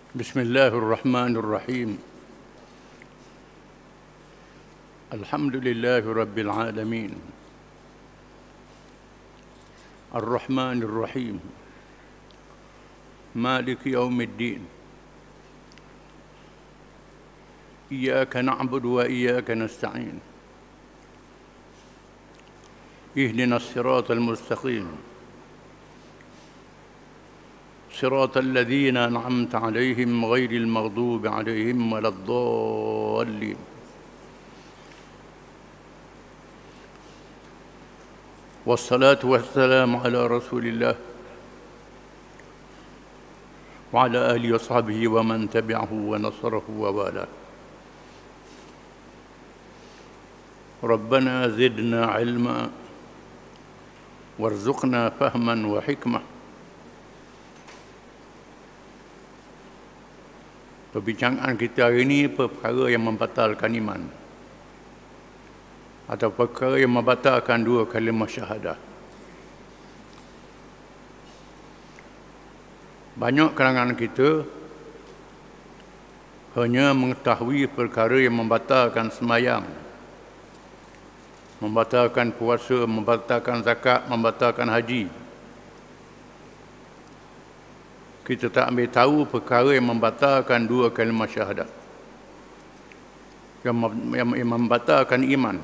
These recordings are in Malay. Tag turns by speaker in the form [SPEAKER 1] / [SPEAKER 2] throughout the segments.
[SPEAKER 1] بسم الله الرحمن الرحيم. الحمد لله رب العالمين الرحمن الرحيم مالك يوم الدين إياك نعبد وإياك نستعين اهدنا الصراط المستقيم صراط الذين أنعمت عليهم غير المغضوب عليهم ولا الضالين. والصلاة والسلام على رسول الله وعلى آله وصحبه ومن تبعه ونصره ووالاه. ربنا زدنا علما وارزقنا فهما وحكمة. Perbincangan kita hari ini perkara yang membatalkan iman atau perkara yang membatalkan dua kalimah syahadah. Banyak kalangan kita hanya mengetahui perkara yang membatalkan sembahyang, membatalkan puasa, membatalkan zakat, membatalkan haji. Kita tak ambil tahu perkara yang membatalkan dua kalimah syahadat, yang membatalkan iman,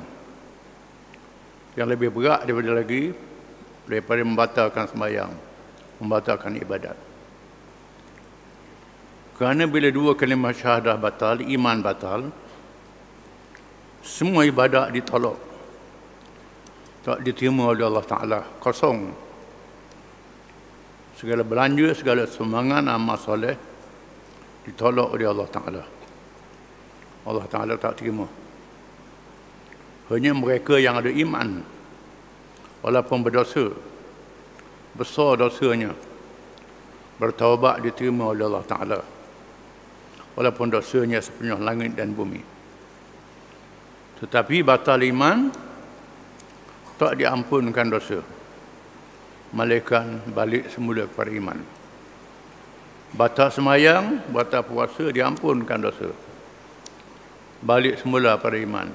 [SPEAKER 1] yang lebih berat daripada membatalkan sembahyang, membatalkan ibadat. Kerana bila dua kalimah syahadah batal, iman batal, semua ibadat ditolak, tak diterima oleh Allah Ta'ala, kosong. Segala belanja, segala sumbangan amal soleh ditolak oleh Allah Ta'ala. Allah Ta'ala tak terima. Hanya mereka yang ada iman, walaupun berdosa, besar dosanya, bertaubat diterima oleh Allah Ta'ala, walaupun dosanya sepenuh langit dan bumi. Tetapi batal iman, tak diampunkan dosa, malaikat balik semula kepada iman. Batal sembahyang, batal puasa, diampunkan dosa, balik semula pada iman.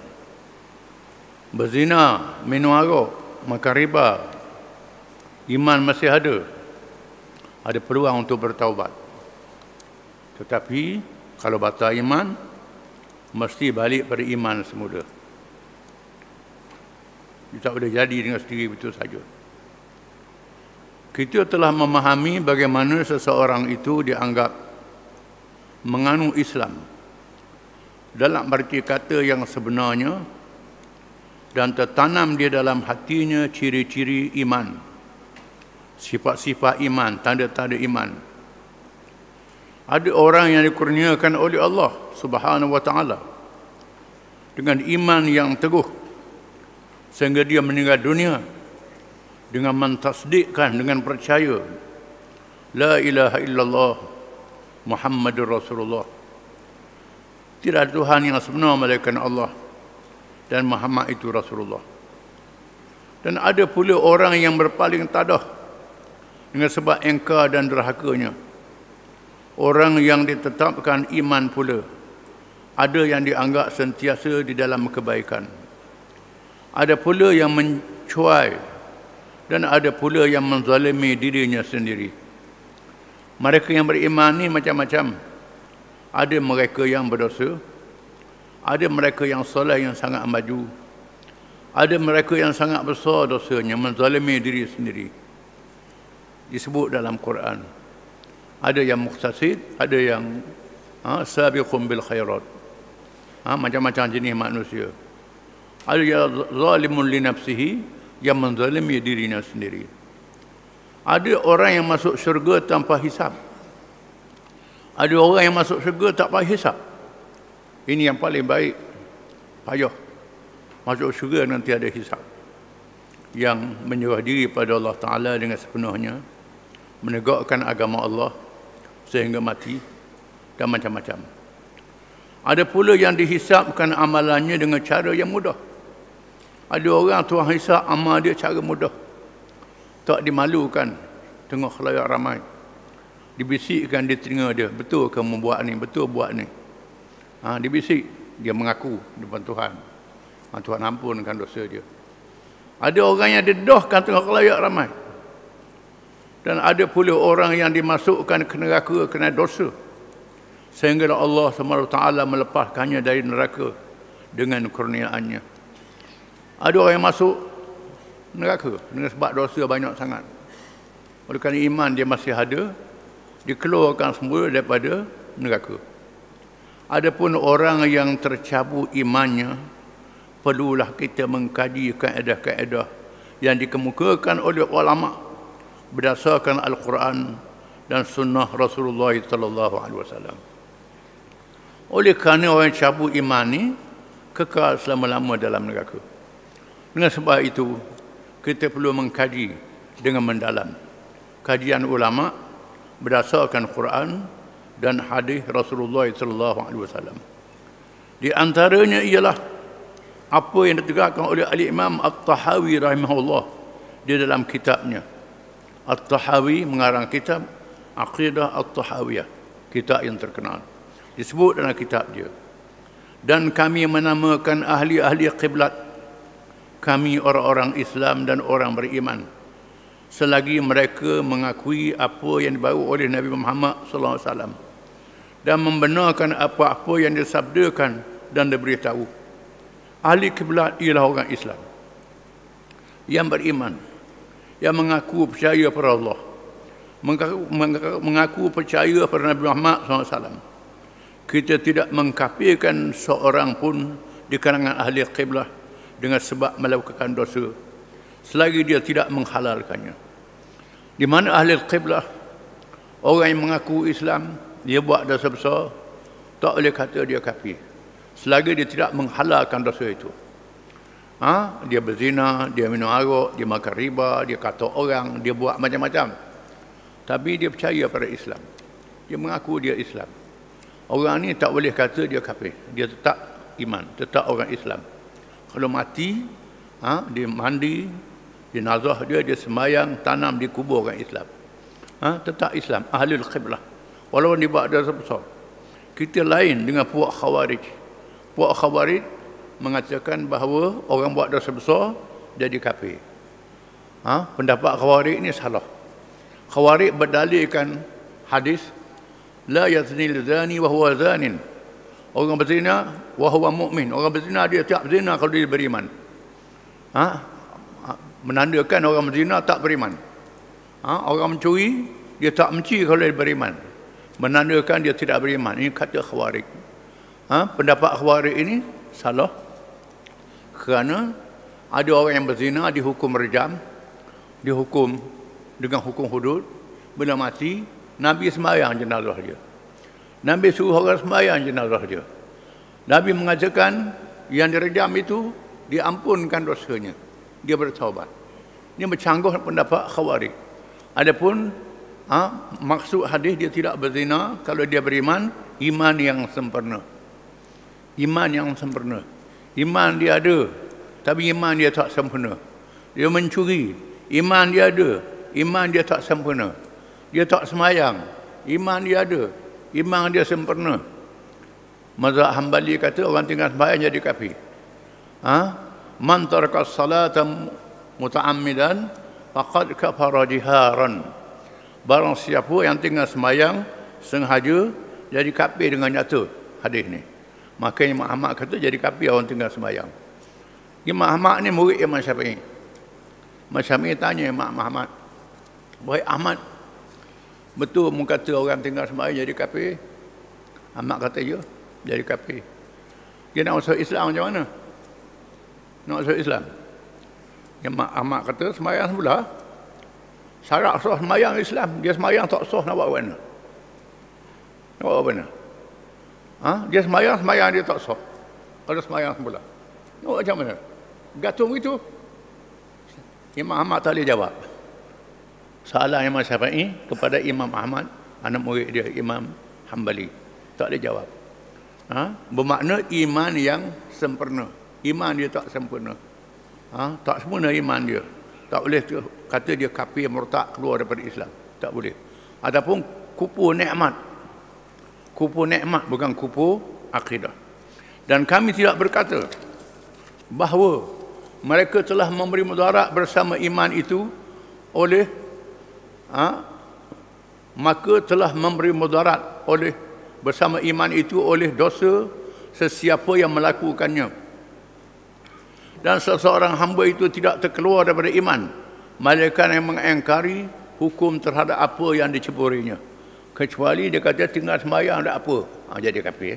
[SPEAKER 1] Berzina, minum arak, makan riba, iman masih ada peluang untuk bertaubat. Tetapi kalau batal iman, mesti balik pada iman semula. Dia tak boleh jadi dengan sendiri betul saja. Kita telah memahami bagaimana seseorang itu dianggap menganut Islam dalam arti kata yang sebenarnya, dan tertanam dia dalam hatinya ciri-ciri iman, sifat-sifat iman, tanda-tanda iman. Ada orang yang dikurniakan oleh Allah Subhanahu wa Ta'ala dengan iman yang teguh sehingga dia meninggal dunia dengan mentasdikkan, dengan percaya la ilaha illallah Muhammadur Rasulullah, tidak ada Tuhan yang sebenar melainkan Allah dan Muhammad itu Rasulullah. Dan ada pula orang yang berpaling tadah dengan sebab engkar dan derhakanya. Orang yang ditetapkan iman pula, ada yang dianggap sentiasa di dalam kebaikan, ada pula yang mencuai, dan ada pula yang menzalimi dirinya sendiri. Mereka yang beriman ni macam-macam. Ada mereka yang berdosa, ada mereka yang soleh yang sangat maju, ada mereka yang sangat besar dosanya, menzalimi diri sendiri. Disebut dalam Quran. Ada yang muqtasid, ada yang sabiqun bil khairat. Macam-macam jenis manusia. Ada yang zalimun li nafsihi, yang menzalimi dirinya sendiri. Ada orang yang masuk syurga tanpa hisab. Ada orang yang masuk syurga tak payah hisab. Ini yang paling baik. Payah masuk syurga nanti ada hisab. Yang menyerah diri pada Allah Ta'ala dengan sepenuhnya, menegakkan agama Allah sehingga mati, dan macam-macam. Ada pula yang dihisabkan amalannya dengan cara yang mudah. Ada orang Tuhan hisab amal dia cara mudah, tak dimalukan tengok khalayak ramai. Dibisikkan di telinga dia, betul kamu buat ni, betul buat ni. Dibisik, dia mengaku depan Tuhan. Tuhan ampunkan dosa dia. Ada orang yang didedahkan tengah khalayak ramai. Dan ada pula orang yang dimasukkan ke neraka kerana dosa. Sehingga Allah SWT melepaskannya dari neraka dengan kurniaannya. Ada orang yang masuk neraka dengan sebab dosa banyak sangat. Oleh kerana iman dia masih ada, dikeluarkan semula daripada neraka. Adapun orang yang tercabut imannya, perlulah kita mengkaji kaedah-kaedah yang dikemukakan oleh ulama berdasarkan Al-Quran dan sunnah Rasulullah sallallahu alaihi wasallam. Oleh kerana orang yang cabut iman ni kekal selama-lama dalam neraka. Dengan sebab itu, kita perlu mengkaji dengan mendalam. Kajian ulama berdasarkan Quran dan hadis Rasulullah sallallahu alaihi wasallam. Di antaranya ialah apa yang ditegakkan oleh Al-Imam At-Tahawi rahimahullah di dalam kitabnya. At-Tahawi mengarang kitab Aqidah At-Tahawiyah, kitab yang terkenal. Disebut dalam kitab dia. Dan kami menamakan ahli-ahli qiblat, kami orang-orang Islam dan orang beriman, selagi mereka mengakui apa yang dibawa oleh Nabi Muhammad SAW dan membenarkan apa-apa yang disabdakan dan diberitahu. Ahli kiblat ialah orang Islam yang beriman, yang mengaku percaya pada Allah, mengaku percaya pada Nabi Muhammad SAW. Kita tidak mengkafirkan seorang pun di kalangan ahli kiblat dengan sebab melakukan dosa, selagi dia tidak menghalalkannya. Di mana ahli qiblah, orang yang mengaku Islam, dia buat dosa besar, tak boleh kata dia kafir selagi dia tidak menghalalkan dosa itu. Dia berzina, dia minum arak, dia makan riba, dia kata orang, dia buat macam-macam, tapi dia percaya pada Islam, dia mengaku dia Islam. Orang ni tak boleh kata dia kafir, dia tetap iman, tetap orang Islam. Kalau mati, dia mandi, jenazah dia sembahyang, tanam di kubur orang Islam. Tetap Islam, ahlul qiblah. Walaupun dia buat dosa besar. Kita lain dengan puak Khawarij. Puak Khawarij mengatakan bahawa orang buat dosa besar jadi kafir. Pendapat Khawarij ini salah. Khawarij berdalilkan hadis la yaznil zani wa huwa zanin. Orang berzina wa huwa mu'min. Orang berzina dia tak berzina kalau dia beriman. Menandakan orang berzina tak beriman. Orang mencuri, dia tak mencuri kalau dia beriman. Menandakan dia tidak beriman. Ini kata Khawarij. Pendapat Khawarij ini salah. Kerana ada orang yang berzina dihukum rejam, dihukum dengan hukum hudud. Bila mati, Nabi sembahyang jenazah dia. Nabi suruh orang sembahyang jenazah dia. Nabi mengatakan yang direjam itu diampunkan dosanya, dia bertaubat. Ini bercanggah pendapat Khawarij. Adapun maksud hadis dia tidak berzina kalau dia beriman, iman yang sempurna. Iman yang sempurna. Iman dia ada, tapi iman dia tak sempurna. Dia mencuri, iman dia ada, iman dia tak sempurna. Dia tak sembahyang, iman dia ada, iman dia sempurna. Mazhab Hambali kata orang tinggal sembahyang jadi kafir. Man taraka salata muta'ammidan faqad kafara jiharan. Barang siapa yang tinggal sembahyang sengaja jadi kafir dengan nyata. Hadis ni. Maka Imam Ahmad kata jadi kafir orang tinggal sembahyang. Imam Ahmad ni murid Imam Syafi'i. Imam Syafi'i tanya Imam Ahmad, "Wahai Ahmad, betul mu kata orang tinggal sembahyang jadi kafir?" Ahmad kata, "Ya, jadi kafir." Dia nak masuk Islam macam mana? Nak masuk Islam? Imam Ahmad kata sembahyang semula. Syarat sah sembahyang Islam, dia sembahyang tak sah, nak buat apa mana? Nak buat apa mana? Dia sembahyang dia tak sah. Kalau sembahyang semula, nak buat macam mana? Gantung itu. Imam Ahmad tak boleh jawab. Soalan Imam Syafi'i kepada Imam Ahmad, anak murid dia Imam Hambali, tak boleh jawab. Bermakna iman yang sempurna. Iman dia tak sempurna. Tak sempurna iman dia. Tak boleh kata dia kafir murtad keluar daripada Islam. Tak boleh. Ataupun kupu nikmat. Kupu nikmat bukan kupu akidah. Dan kami tidak berkata bahawa mereka telah memberi mudarat bersama iman itu oleh maka telah memberi mudarat oleh bersama iman itu oleh dosa sesiapa yang melakukannya. Dan seseorang hamba itu tidak terkeluar daripada iman, malaikat yang mengingkari hukum terhadap apa yang diceburinya. Kecuali dia kata tinggal sembahyang ada apa, jadi kafir.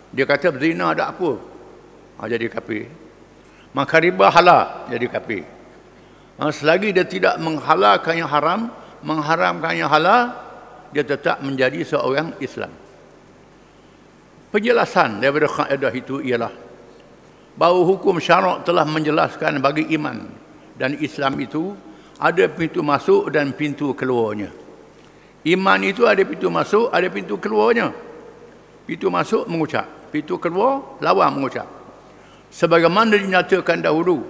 [SPEAKER 1] Dia kata berzina ada apa, jadi kafir. Makan riba halal, jadi kafir. Selagi dia tidak menghalalkan yang haram, mengharamkan yang halal, dia tetap menjadi seorang Islam. Penjelasan daripada kaedah itu ialah bahawa hukum syarak telah menjelaskan bagi iman dan Islam itu ada pintu masuk dan pintu keluarnya. Iman itu ada pintu masuk, ada pintu keluarnya. Pintu masuk mengucap, pintu keluar lawan mengucap. Sebagaimana dinyatakan dahulu,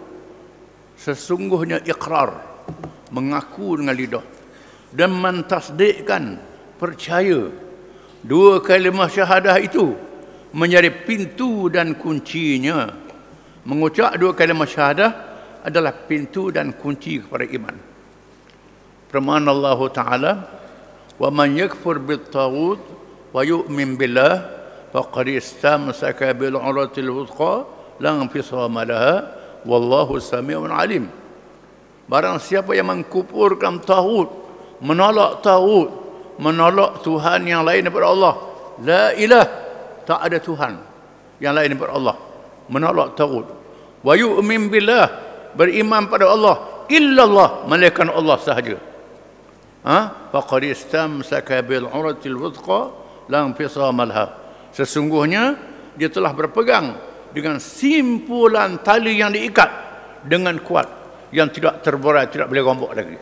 [SPEAKER 1] sesungguhnya ikrar, mengaku dengan lidah dan mentasdikkan, percaya, dua kalimah syahadah itu menjadi pintu dan kuncinya. Mengucap dua kalimah syahadah adalah pintu dan kunci kepada iman. Firman Allah Ta'ala, wa man yakfur bit-taghut wa yu'min billah faqad istamsaka bil 'uratil wuthqa la infisama laha wallahu sami'un alim. Barang siapa yang mengkufurkan taghut, menolak taghut, menolak Tuhan yang lain daripada Allah, la ilah, tak ada Tuhan yang lain daripada Allah, menolak taghut, wa yu'min billah, beriman pada Allah, illallah, malaikat Allah sahaja. Faqad istamsaka bil 'uratil wuthqa la infisama laha. Sesungguhnya dia telah berpegang dengan simpulan tali yang diikat dengan kuat, yang tidak terberai, tidak boleh rombak lagi.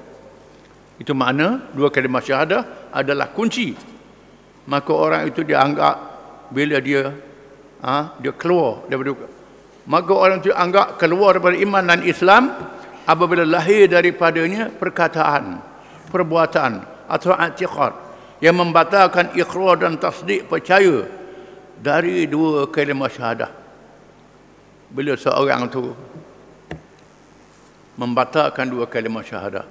[SPEAKER 1] Itu makna dua kalimah syahadah adalah kunci. Maka orang itu dianggap bila dia keluar daripada, maka orang itu anggap keluar daripada iman dan Islam apabila lahir daripadanya perkataan, perbuatan atau i'tiqad yang membatalkan iqrar dan tasdik, percaya dari dua kalimah syahadah. Bila seorang itu membatalkan dua kalimah syahadah,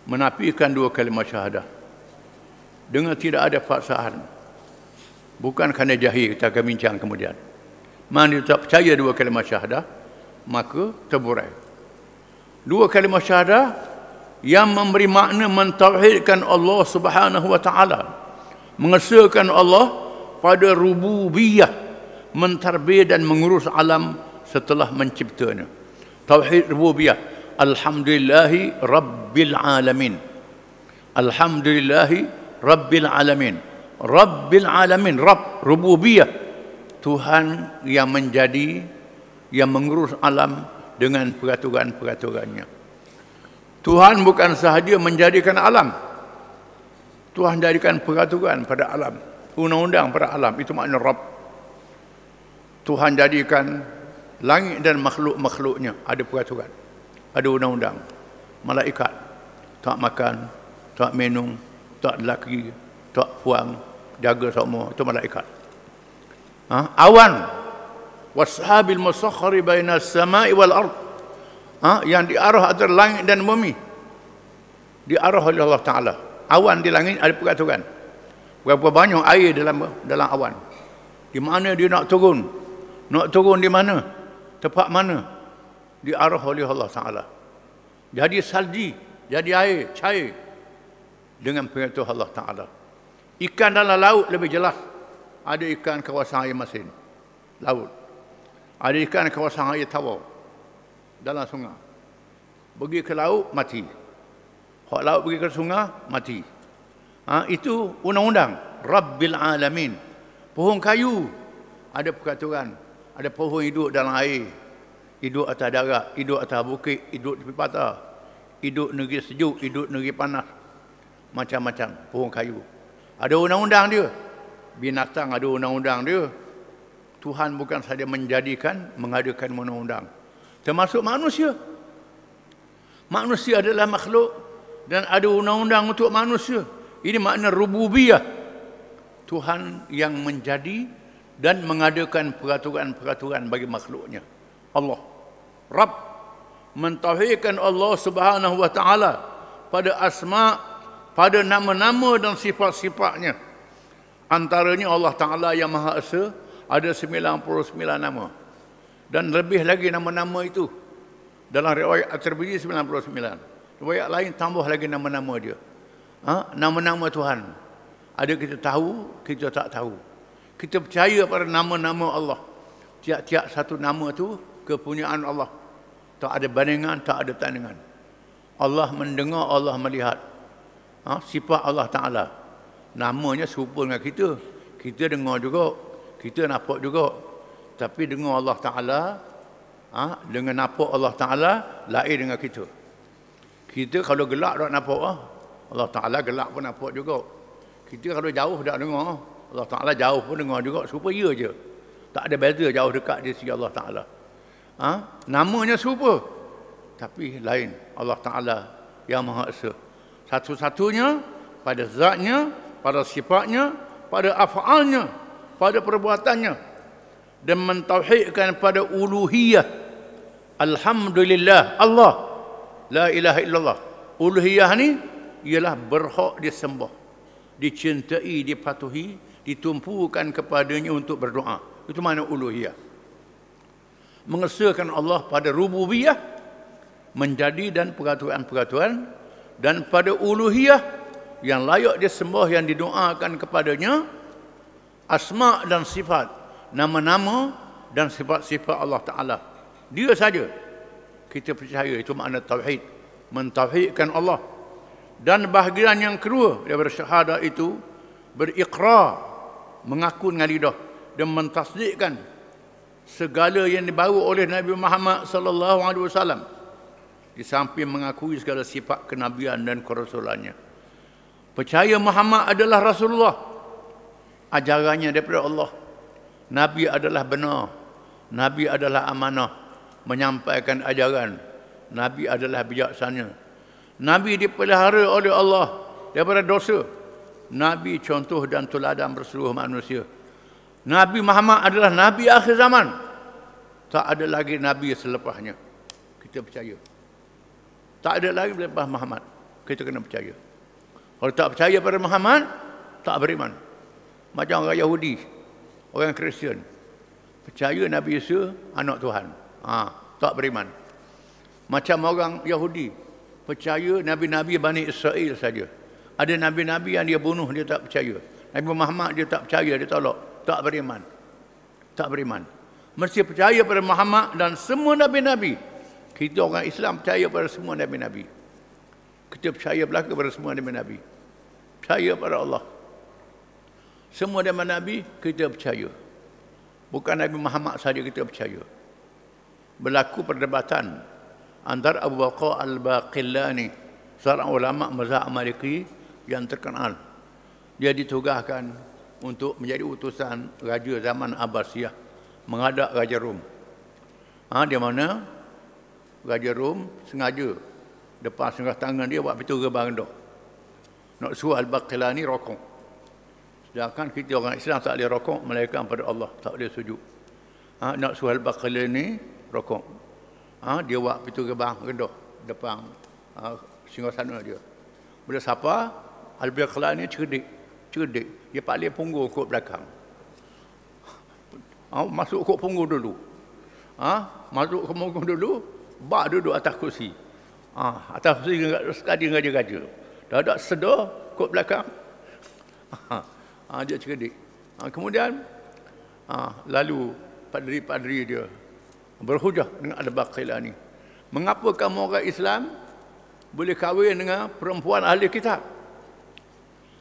[SPEAKER 1] menafikan dua kalimah syahadah dengan tidak ada paksaan, bukan kerana jahil, kita akan bincang kemudian, mana dia tak percaya dua kalimah syahadah, maka terburai. Dua kalimah syahadah yang memberi makna mentauhidkan Allah Subhanahu wa taala, mengesahkan Allah pada rububiyah, mentarbiyah dan mengurus alam setelah menciptanya. Tauhid rububiyah, alhamdulillahi rabbil alamin, alhamdulillahi rabbil alamin, rabbil alamin, Rabb, rububiyah, Tuhan yang menjadi, yang mengurus alam dengan peraturan-peraturannya. Tuhan bukan sahaja menjadikan alam, Tuhan jadikan peraturan pada alam, undang-undang pada alam, itu makna Rabb. Tuhan jadikan langit dan makhluk-makhluknya ada peraturan, ada undang-undang. Malaikat tak makan, tak minum, tak lelaki, tak puang, jaga semua, itu malaikat. Awan, washabil musakhkhari bainas samai wal ard, yang diarah antara langit dan bumi, diarah oleh Allah Ta'ala. Awan di langit ada peraturan, berapa banyak air dalam awan, di mana dia nak turun di mana, tempat mana, diarah oleh Allah Ta'ala. Jadi salji, jadi air, cair dengan perintah Allah Ta'ala. Ikan dalam laut lebih jelas, ada ikan kawasan air masin laut, ada ikan kawasan air tawar dalam sungai. Pergi ke laut mati, hak laut pergi ke sungai mati. Itu undang-undang Rabbil Alamin. Pohon kayu ada peraturan, ada pohon hidup dalam air, hidup atas darat, hidup atas bukit, hidup di patah, hidup negeri sejuk, hidup negeri panas, macam-macam pohon kayu. Ada undang-undang dia. Binatang ada undang-undang dia. Tuhan bukan sahaja menjadikan, mengadakan undang-undang, termasuk manusia. Manusia adalah makhluk dan ada undang-undang untuk manusia. Ini makna rububiyah. Tuhan yang menjadi dan mengadakan peraturan-peraturan bagi makhluknya. Allah. Rabb. Mentauhidkan Allah Subhanahu wa taala pada asma, pada nama-nama dan sifat-sifatnya. Antaranya Allah Taala yang Maha Esa ada 99 nama. Dan lebih lagi nama-nama itu. Dalam riwayat At-Tirmidzi 99. Riwayat lain tambah lagi nama-nama dia. Nama-nama Tuhan. Ada kita tahu, kita tak tahu. Kita percaya pada nama-nama Allah. Tiap-tiap satu nama itu kepunyaan Allah. Tak ada bandingan, tak ada tandingan. Allah mendengar, Allah melihat. Sifat Allah Ta'ala. Namanya serupa dengan kita. Kita dengar juga. Kita nampak juga. Tapi dengar Allah Ta'ala, dengan nampak Allah Ta'ala, lain dengan kita. Kita kalau gelap tak nampak, Allah Ta'ala gelap pun nampak juga. Kita kalau jauh tak dengar, Allah Ta'ala jauh pun dengar juga. Serupa ya je. Tak ada beza jauh dekat di sisi Allah Ta'ala. Namanya serupa. Tapi lain. Allah Ta'ala yang Maha Esa. Satu-satunya pada zatnya, pada sifatnya, pada af'alnya, pada perbuatannya. Dan mentauhidkan pada uluhiyah. Alhamdulillah. Allah. La ilaha illallah. Uluhiyah ni ialah berhak disembah, dicintai, dipatuhi, ditumpukan kepadanya untuk berdoa. Itu makna uluhiyah. Mengesahkan Allah pada rububiyah, menjadi dan peraturan-peraturan, dan pada uluhiyah yang layak disembah, yang didoakan kepadanya, asma dan sifat, nama-nama dan sifat-sifat Allah Ta'ala. Dia saja kita percaya. Itu makna tauhid. Mentauhidkan Allah. Dan bahagian yang kedua daripada syahadah itu, beriqrar, mengaku dengan lidah dan mentasdikkan segala yang dibawa oleh Nabi Muhammad sallallahu alaihi wasallam, di samping mengakui segala sifat kenabian dan kerasulannya. Percaya Muhammad adalah Rasulullah, ajarannya daripada Allah. Nabi adalah benar, Nabi adalah amanah, menyampaikan ajaran. Nabi adalah bijaksana. Nabi dipelihara oleh Allah daripada dosa. Nabi contoh dan teladan berseluruh manusia. Nabi Muhammad adalah Nabi akhir zaman. Tak ada lagi Nabi selepasnya. Kita percaya. Tak ada lagi selepas Muhammad. Kita kena percaya. Kalau tak percaya pada Muhammad, tak beriman. Macam orang Yahudi, orang Kristian. Percaya Nabi Isa anak Tuhan. Tak beriman. Macam orang Yahudi, percaya Nabi-Nabi Bani Israel saja. Ada Nabi-Nabi yang dia bunuh, dia tak percaya. Nabi Muhammad dia tak percaya, dia tolak. Tak beriman. Tak beriman. Mesti percaya pada Muhammad dan semua Nabi-Nabi. Kita orang Islam percaya pada semua Nabi-Nabi. Kita percaya belaka pada semua Nabi-Nabi. Percaya pada Allah. Semua Nabi-Nabi kita percaya. Bukan Nabi Muhammad saja kita percaya. Berlaku perdebatan antara Abu Bakar Al-Baqillani, seorang ulama mazhab Maliki yang terkenal. Dia ditugaskan untuk menjadi utusan raja zaman Abbasiyah menghadap Raja Rom. Di mana Raja Rom sengaja depan setengah tangan dia buat pintu gerbang rendah. Nak suruh Al-Baqillani rokok. Sedangkan kita orang Islam tak boleh rokok melainkan pada Allah, tak boleh sujud. Nak suruh Al-Baqillani rokok. Dia buat pintu gerbang rendah depan singgasana dia. Bila siapa Al-Baqillani cerdik. Dia paling punggung kot belakang. Masuk kot punggung dulu. Masuk ke punggung dulu, bak duduk atas kursi. Atas kursi sekali raja-raja. Dah ada sedar kot belakang. Dia cerdik. Kemudian lalu padri-padri dia berhujah dengan Al-Baqillani. Mengapa kamu orang Islam boleh kahwin dengan perempuan ahli kitab?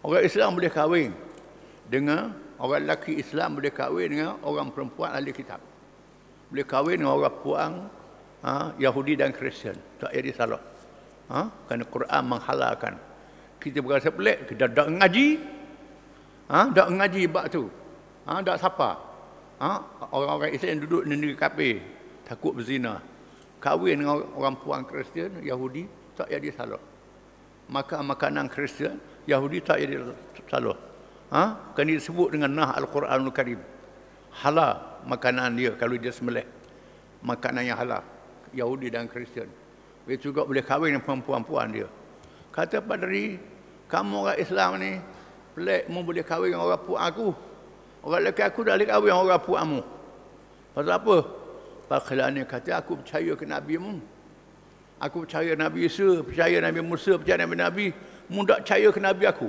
[SPEAKER 1] Orang Islam boleh kahwin dengan orang lelaki Islam, boleh kahwin dengan orang perempuan ahli kitab. Boleh kahwin dengan orang puang Yahudi dan Kristian. Tak jadi salah. Kerana Quran menghalalkan. Kita berasa pelik, kita tak ngaji. Tak ngaji bab tu. Tak siapa. Orang-orang Islam duduk di negeri kafir, takut berzina. Kahwin dengan orang puang Kristian, Yahudi, tak jadi salah. makan makanan Kristian, Yahudi tak jadi salah. Kan disebut dengan nah Al-Quranul Karim. Halal makanan dia kalau dia sembelih. Makanan yang halal. Yahudi dan Kristian. Dia juga boleh kahwin dengan perempuan-perempuan dia. Kata padri, kamu orang Islam ni, pelik mu boleh kahwin dengan orang puak aku. Orang lelaki aku dah boleh kahwin dengan orang puakmu. Pasal apa? Pasal ni kata aku percaya ke Nabi mu. Aku percaya Nabi Isa, percaya Nabi Musa, percaya Nabi. Mu tak percaya ke Nabi aku.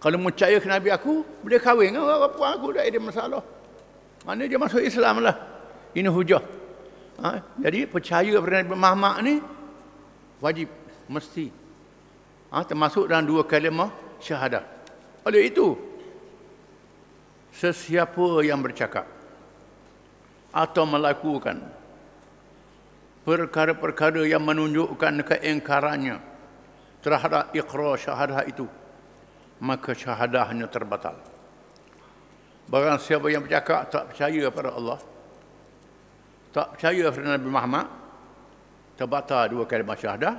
[SPEAKER 1] Kalau mu percaya ke Nabi aku, boleh kahwin dengan orang puak aku, tak ada masalah. Mana dia masuk Islam lah. Ini hujah. Jadi percaya kepada Nabi Muhammad ni wajib, mesti. Termasuk dalam 2 kalimah syahadah. Oleh itu, sesiapa yang bercakap atau melakukan perkara-perkara yang menunjukkan keingkarannya terhadap iqrar syahadah itu, maka syahadahnya terbatal. Barang siapa yang bercakap tak percaya pada Allah, tak percaya pada Nabi Muhammad, terbatal 2 kalimah syahadah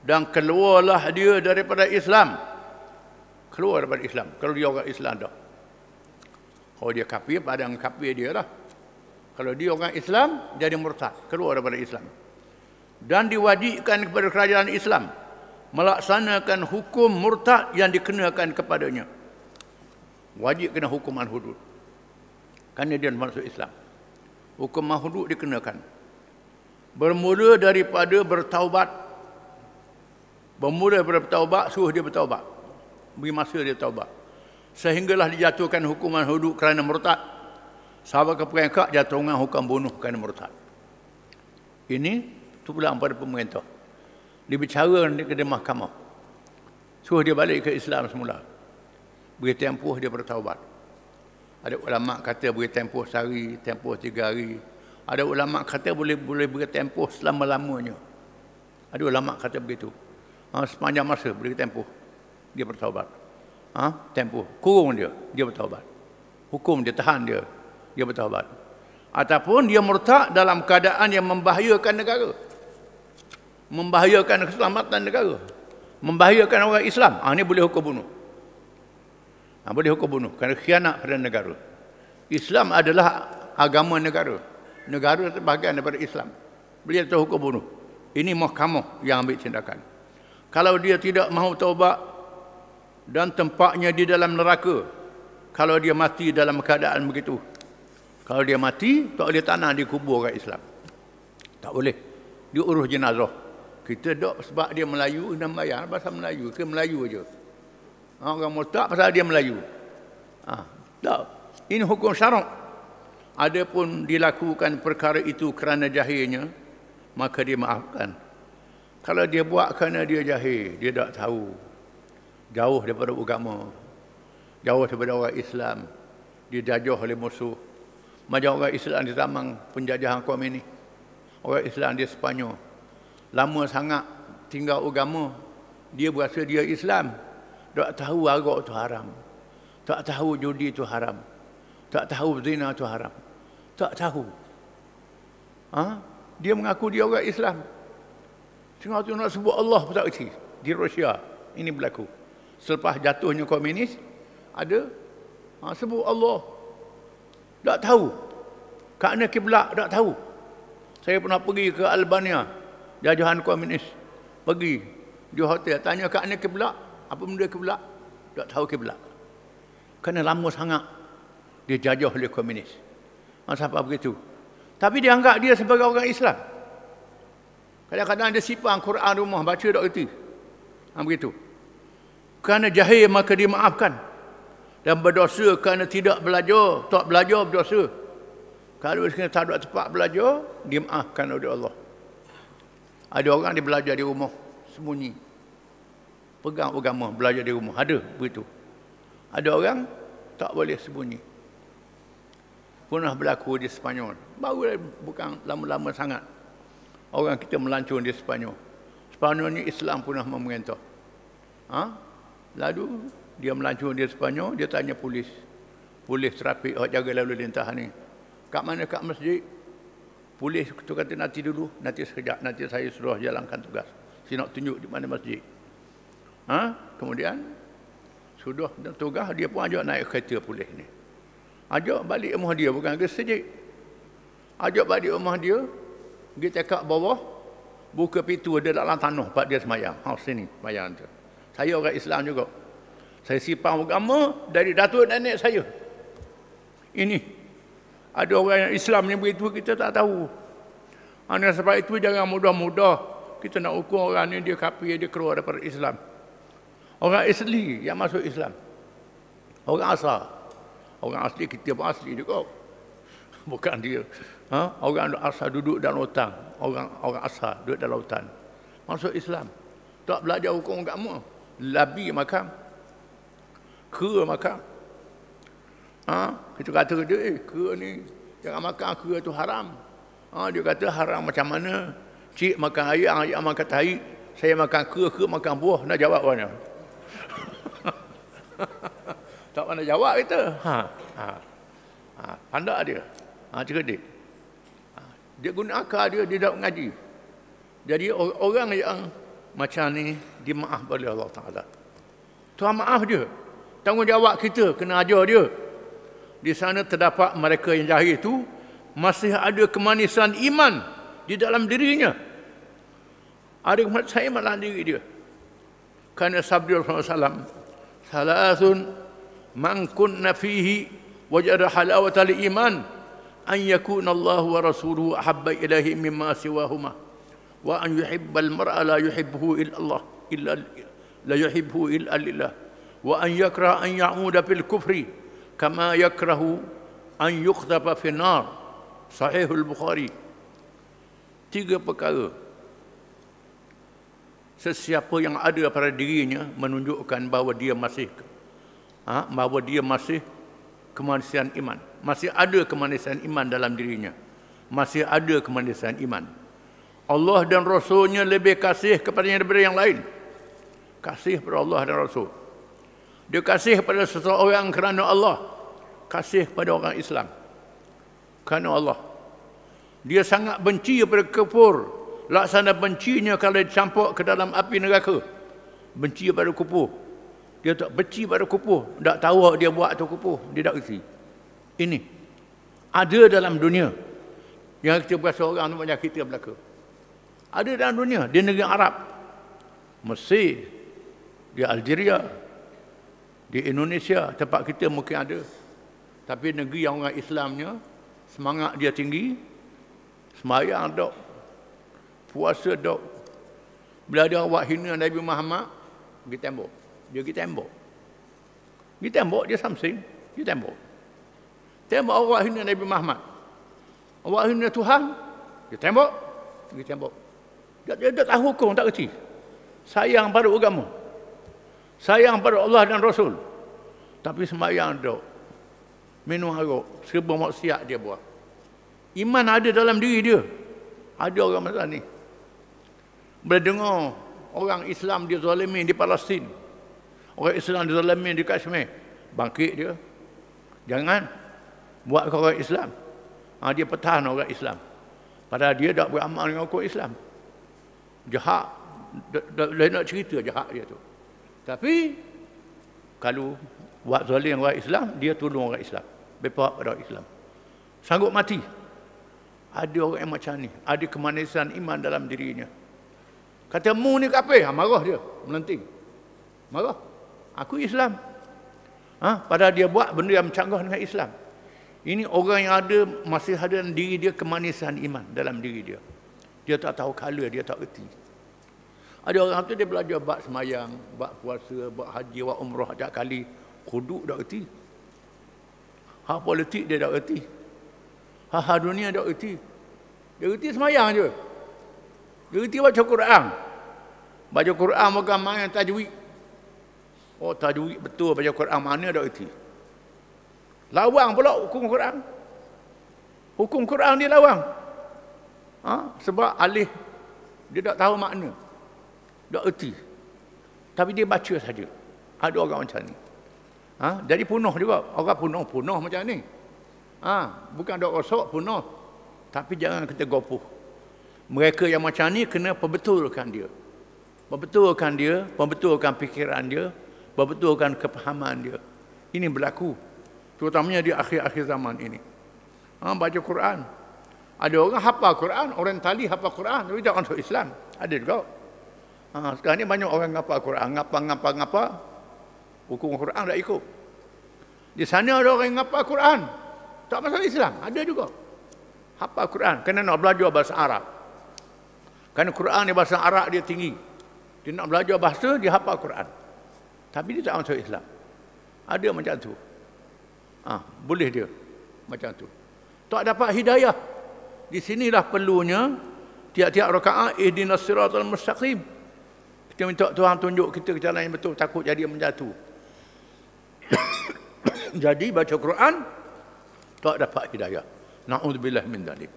[SPEAKER 1] dan keluarlah dia daripada Islam. Keluar daripada Islam. Kalau dia orang Islam dah. Kalau dia kafir, padang kafir dia lah. Kalau dia orang Islam, jadi murtad. Keluar daripada Islam. Dan diwajibkan kepada kerajaan Islam melaksanakan hukum murtad yang dikenakan kepadanya. Wajib kena hukuman hudud. Kerana dia masuk Islam. Hukuman hudud dikenakan. Bermula daripada bertaubat. Bermula daripada bertaubat, suruh dia bertaubat. Beri masa dia taubat. Sehinggalah dijatuhkan hukuman hudud kerana murtad. Sahabat keperangkap jatuhkan hukum bunuh kerana murtad. Ini tulang pada pemerintah. Dia bicara di mahkamah. Suruh dia balik ke Islam semula. Beri tempoh dia bertaubat. Ada ulama kata beri tempoh sehari, tempoh 3 hari. Ada ulama kata boleh beri tempoh selama-lamanya. Ada ulama kata begitu. Sepanjang masa beri tempoh dia bertaubat. Tempoh kurung dia bertaubat. Hukum dia tahan dia bertaubat. Ataupun dia murtad dalam keadaan yang membahayakan negara. Membahayakan keselamatan negara. Membahayakan orang Islam. Ini boleh hukum bunuh. Boleh hukum bunuh kerana khianat pada negara. Islam adalah agama negara. Negara terbahagian daripada Islam. Boleh hukum bunuh. Ini mahkamah yang ambil tindakan. Kalau dia tidak mahu taubat dan tempatnya di dalam neraka, kalau dia mati dalam keadaan begitu, kalau dia mati, tak boleh tanah dikubur orang Islam. Tak boleh. Dia urus jenazah. Kita tak sebab dia Melayu dan bayar bahasa Melayu. Ke Melayu aja. Orang murtad pasal dia Melayu. Tak. Ini hukum syarak. Adapun dilakukan perkara itu kerana jahilnya, maka dia maafkan. Kalau dia buat kerana dia jahil, dia tak tahu. Jauh daripada agama. Jauh daripada orang Islam. Dijajah oleh musuh. Macam orang Islam di zaman penjajahan komunis. Orang Islam di Sepanyol. Lama sangat tinggal agama. Dia berasa dia Islam. Tak tahu arak itu haram. Tak tahu judi itu haram. Tak tahu zina itu haram. Tak tahu. Dia mengaku dia orang Islam. Tengah tu nak sebut Allah pun tak kerti. Di Rusia. Ini berlaku. Selepas jatuhnya komunis, ada sebut Allah. Tak tahu. Kerana kiblat tak tahu. Saya pernah pergi ke Albania. Jajahan komunis. Pergi di hotel. Tanya kerana kiblat. Apa benda kiblat? Tak tahu kiblat. Kerana lama sangat dia jajah oleh komunis. Sampai begitu. Tapi dia anggap dia sebagai orang Islam. Kadang-kadang dia simpan Quran rumah, baca tak erti. Begitu. Kerana jahil maka dimaafkan. Dan berdosa kerana tidak belajar, tak belajar berdosa. Kalau sekiranya tak ada tempat belajar, dimaafkan oleh Allah. Ada orang dia belajar di rumah, sembunyi. Pegang agama, belajar di rumah. Ada begitu. Ada orang tak boleh sembunyi. Pernah berlaku di Sepanyol. Baru bukan lama-lama sangat. Orang kita melancong di Sepanyol. Sepanyol ni Islam pernah memerintah. Lalu dia melancong di Sepanyol, dia tanya polis. Polis trafik yang jaga lalu lintas ni. Kat mana kat masjid? Polis tu kata nanti dulu, nanti sekejap, nanti saya suruh jalankan tugas. Saya nak tunjuk di mana masjid. Kemudian sudah tugas dia pun ajak naik kereta polis ni. Ajak balik rumah dia, bukan ke masjid. Ajak balik rumah dia, pergi cekak bawah, buka pintu dia dalam tanah pak dia semayang. Sini semayang tu. Saya orang Islam juga. Saya simpan agama dari datuk nenek saya. Ini ada orang yang Islam yang begitu kita tak tahu. Sebab itu jangan mudah-mudah kita nak ukur orang ni dia kafir, dia keluar daripada Islam. Orang asli yang masuk Islam. Orang asal. Orang asli kita pun asli juga. Bukan dia. Orang asal duduk dalam hutan. Orang asal duduk dalam hutan. Masuk Islam. Tak belajar hukum agama. Labi makan. Kera makan. Kita kata dia, kera ni jangan makan, kera tu haram. Dia kata haram macam mana? Cik makan ayam, ayam makan tahi. Saya makan kera makan buah. Nak jawab mana? Tak mana jawab kita. Pandai dia. Cerdik. Dia guna akal dia, dia tak mengaji. Jadi orang yang macam ni dimaaf oleh Allah Ta'ala. Tuhan maaf dia. Tanggungjawab kita kena ajar dia. Di sana terdapat mereka yang jahil itu masih ada kemanisan iman di dalam dirinya. Ada saya dalam diri dia. Kerana sabda Rasulullah SAW, salasun man kunna fihi wajada halawatal iman an yakuna Allah wa rasuluhu ahabba ilaihi mimma siwahuma wa an yuhibbal mar'a la yuhibbuhu illa Allah la yuhibbuhu illa lillah wa an yakrah an ya'uda fil kufri kama yakrahu an yukhdafa fi nar. Sahihul Bukhari. 3 perkara. Sesiapa yang ada pada dirinya menunjukkan bahawa dia masih kemanisan iman. Masih ada kemanisan iman dalam dirinya. Masih ada kemanisan iman. Allah dan Rasulnya lebih kasih kepadanya daripada yang lain. Kasih kepada Allah dan Rasul. Dia kasih kepada seseorang kerana Allah. Kasih kepada orang Islam kerana Allah. Dia sangat benci kepada kufur. Laksana bencinya kalau dicampur ke dalam api neraka. Benci pada kufur. Dia tak benci pada kufur. Tak tahu dia buat tu kufur. Dia tak kerti. Ini ada dalam dunia. Yang kita berasa orang tu banyak kita belaka. Ada dalam dunia. Di negeri Arab. Mesir. Di Algeria. Di Indonesia. Tempat kita mungkin ada. Tapi negeri yang orang Islamnya, semangat dia tinggi. Sembahyang dok. Puasa dok. Bila ada awak hina Nabi Muhammad, pergi tembok. Dia pergi tembok. Pergi tembok, dia samsing. Pergi tembok. Tembok awak hina Nabi Muhammad. Awak hina Tuhan, dia tembok. Pergi tembok. Dia tak tahu hukum, tak kerti. Sayang pada agama. Sayang pada Allah dan Rasul. Tapi sembahyang dok. Minum arak. Serba maksiat dia buat. Iman ada dalam diri dia. Ada orang macam ni. Bila dengar orang Islam dizalimi di Palestin, orang Islam dizalimi di Kashmir, bangkit dia. Jangan buat ke orang Islam. Dia pertahan orang Islam. Padahal dia tak beramal dengan hukum Islam. Jahat. Dia nak cerita jahat dia tu. Tapi kalau buat zalim orang Islam, dia tolong orang Islam. Berpihak pada orang Islam. Sanggup mati. Ada orang yang macam ni. Ada kemanisan iman dalam dirinya. Kata mu ni kafir, marah dia, melenting. Marah. Aku Islam. Padahal dia buat benda yang mencanggah dengan Islam. Ini orang yang ada, masih ada dalam diri dia kemanisan iman dalam diri dia. Dia tak tahu color, dia tak erti. Ada orang tu dia belajar bab semayang, bab puasa, bab haji, bab umrah setiap kali. Kuduk tak erti. Hak politik dia tak erti. Hak dunia tak erti. Dia erti semayang je. Dia erti baca Quran. Baca Quran bukan main tajwid. Oh tajwid betul baca Quran mana tak erti. Lawang pula hukum Quran. Hukum Quran dia lawang. Sebab alih dia tak tahu makna. Tak erti. Tapi dia baca saja. Ada orang macam ni. Jadi punuh juga. Orang punuh macam ni. Bukan dok rosak, punuh. Tapi jangan kita gopoh. Mereka yang macam ni kena perbetulkan dia. Membetulkan dia, membetulkan fikiran dia, membetulkan kepahaman dia. Ini berlaku terutamanya di akhir-akhir zaman ini. Baca Quran. Ada orang hafal Quran, orang tali hafal Quran, tapi tak masuk Islam. Ada juga. Sekarang ni banyak orang hafal Quran, ngapa, hukum Quran tak ikut. Di sana ada orang yang hafal Quran, tak masuk Islam. Ada juga. Hafal Quran, kerana nak belajar bahasa Arab. Kerana Quran ni bahasa Arab dia tinggi. Dia nak belajar bahasa, dia hafal Quran. Tapi dia tak masuk Islam. Ada macam tu. Boleh dia macam tu. Tak dapat hidayah. Di sinilah perlunya tiap-tiap rakaat ihdinas siratal mustaqim. Kita minta Tuhan tunjuk kita ke jalan yang betul, takut jadi menjatuh. Jadi baca Quran tak dapat hidayah. Na'udzubillah min dzalik.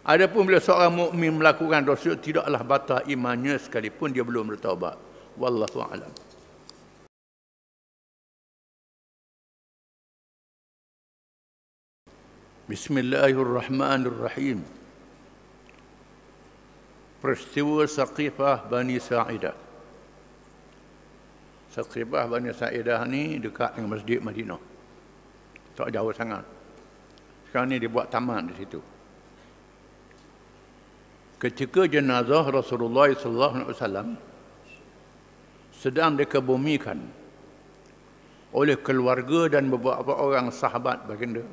[SPEAKER 1] Adapun bila seorang mukmin melakukan dosa, tidaklah batal imannya sekalipun dia belum bertaubat. Wallahu a'lam. Bismillahirrahmanirrahim. Peristiwa Saqifah Bani Sa'idah. Saqifah Bani Sa'idah ni dekat dengan Masjid Madinah. Tak jauh sangat. Sekarang ni dia buat taman di situ. Ketika jenazah Rasulullah SAW sedang dikebumikan oleh keluarga dan beberapa orang sahabat baginda,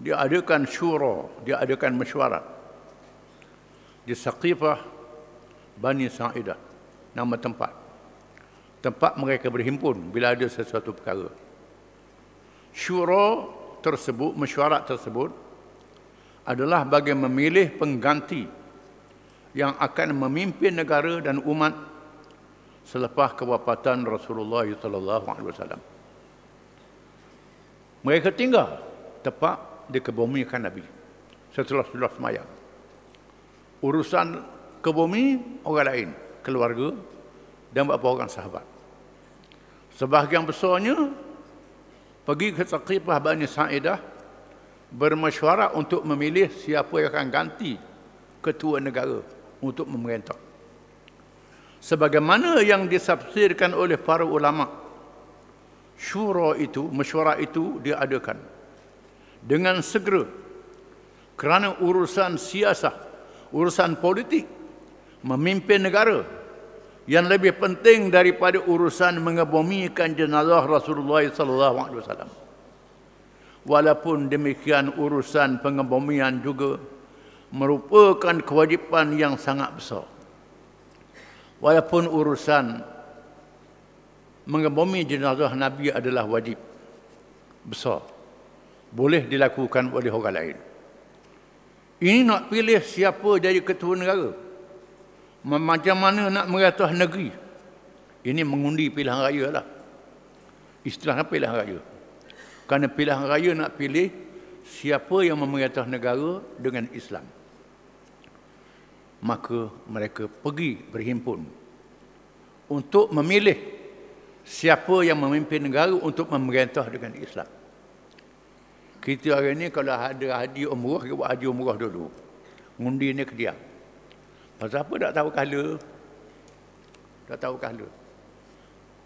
[SPEAKER 1] dia adakan syura, dia adakan mesyuarat di Saqifah Bani Sa'idah, nama tempat mereka berhimpun bila ada sesuatu perkara. Syura tersebut, mesyuarat tersebut adalah bagi memilih pengganti yang akan memimpin negara dan umat selepas kewafatan Rasulullah SAW. Mereka tinggal tepat dikebumikan Nabi setelah semayang. Urusan kebumi orang lain, keluarga dan beberapa orang sahabat. Sebahagian besarnya pergi ke Saqifah Bani Sa'idah bermesyuarat untuk memilih siapa yang akan ganti ketua negara untuk memerintah. Sebagaimana yang ditafsirkan oleh para ulama, syura itu, mesyuarat itu diadakan dengan segera kerana urusan siasah, urusan politik, memimpin negara yang lebih penting daripada urusan mengebumikan jenazah Rasulullah SAW. Walaupun demikian, urusan pengebumian juga merupakan kewajipan yang sangat besar. Walaupun urusan mengebumi jenazah Nabi adalah wajib besar, boleh dilakukan oleh orang lain. Ini nak pilih siapa jadi ketua negara, macam mana nak merintah negeri, ini mengundi pilihan raya lah. Istilahnya pilihan raya. Kerana pilihan raya nak pilih siapa yang memerintah negara dengan Islam. Maka mereka pergi berhimpun untuk memilih siapa yang memimpin negara untuk memerintah dengan Islam. Kita hari ini kalau ada haji umrah, kita buat haji umrah dulu. Ngundi ni ke dia. Pasal apa tak tahu kala? Tak tahu kala.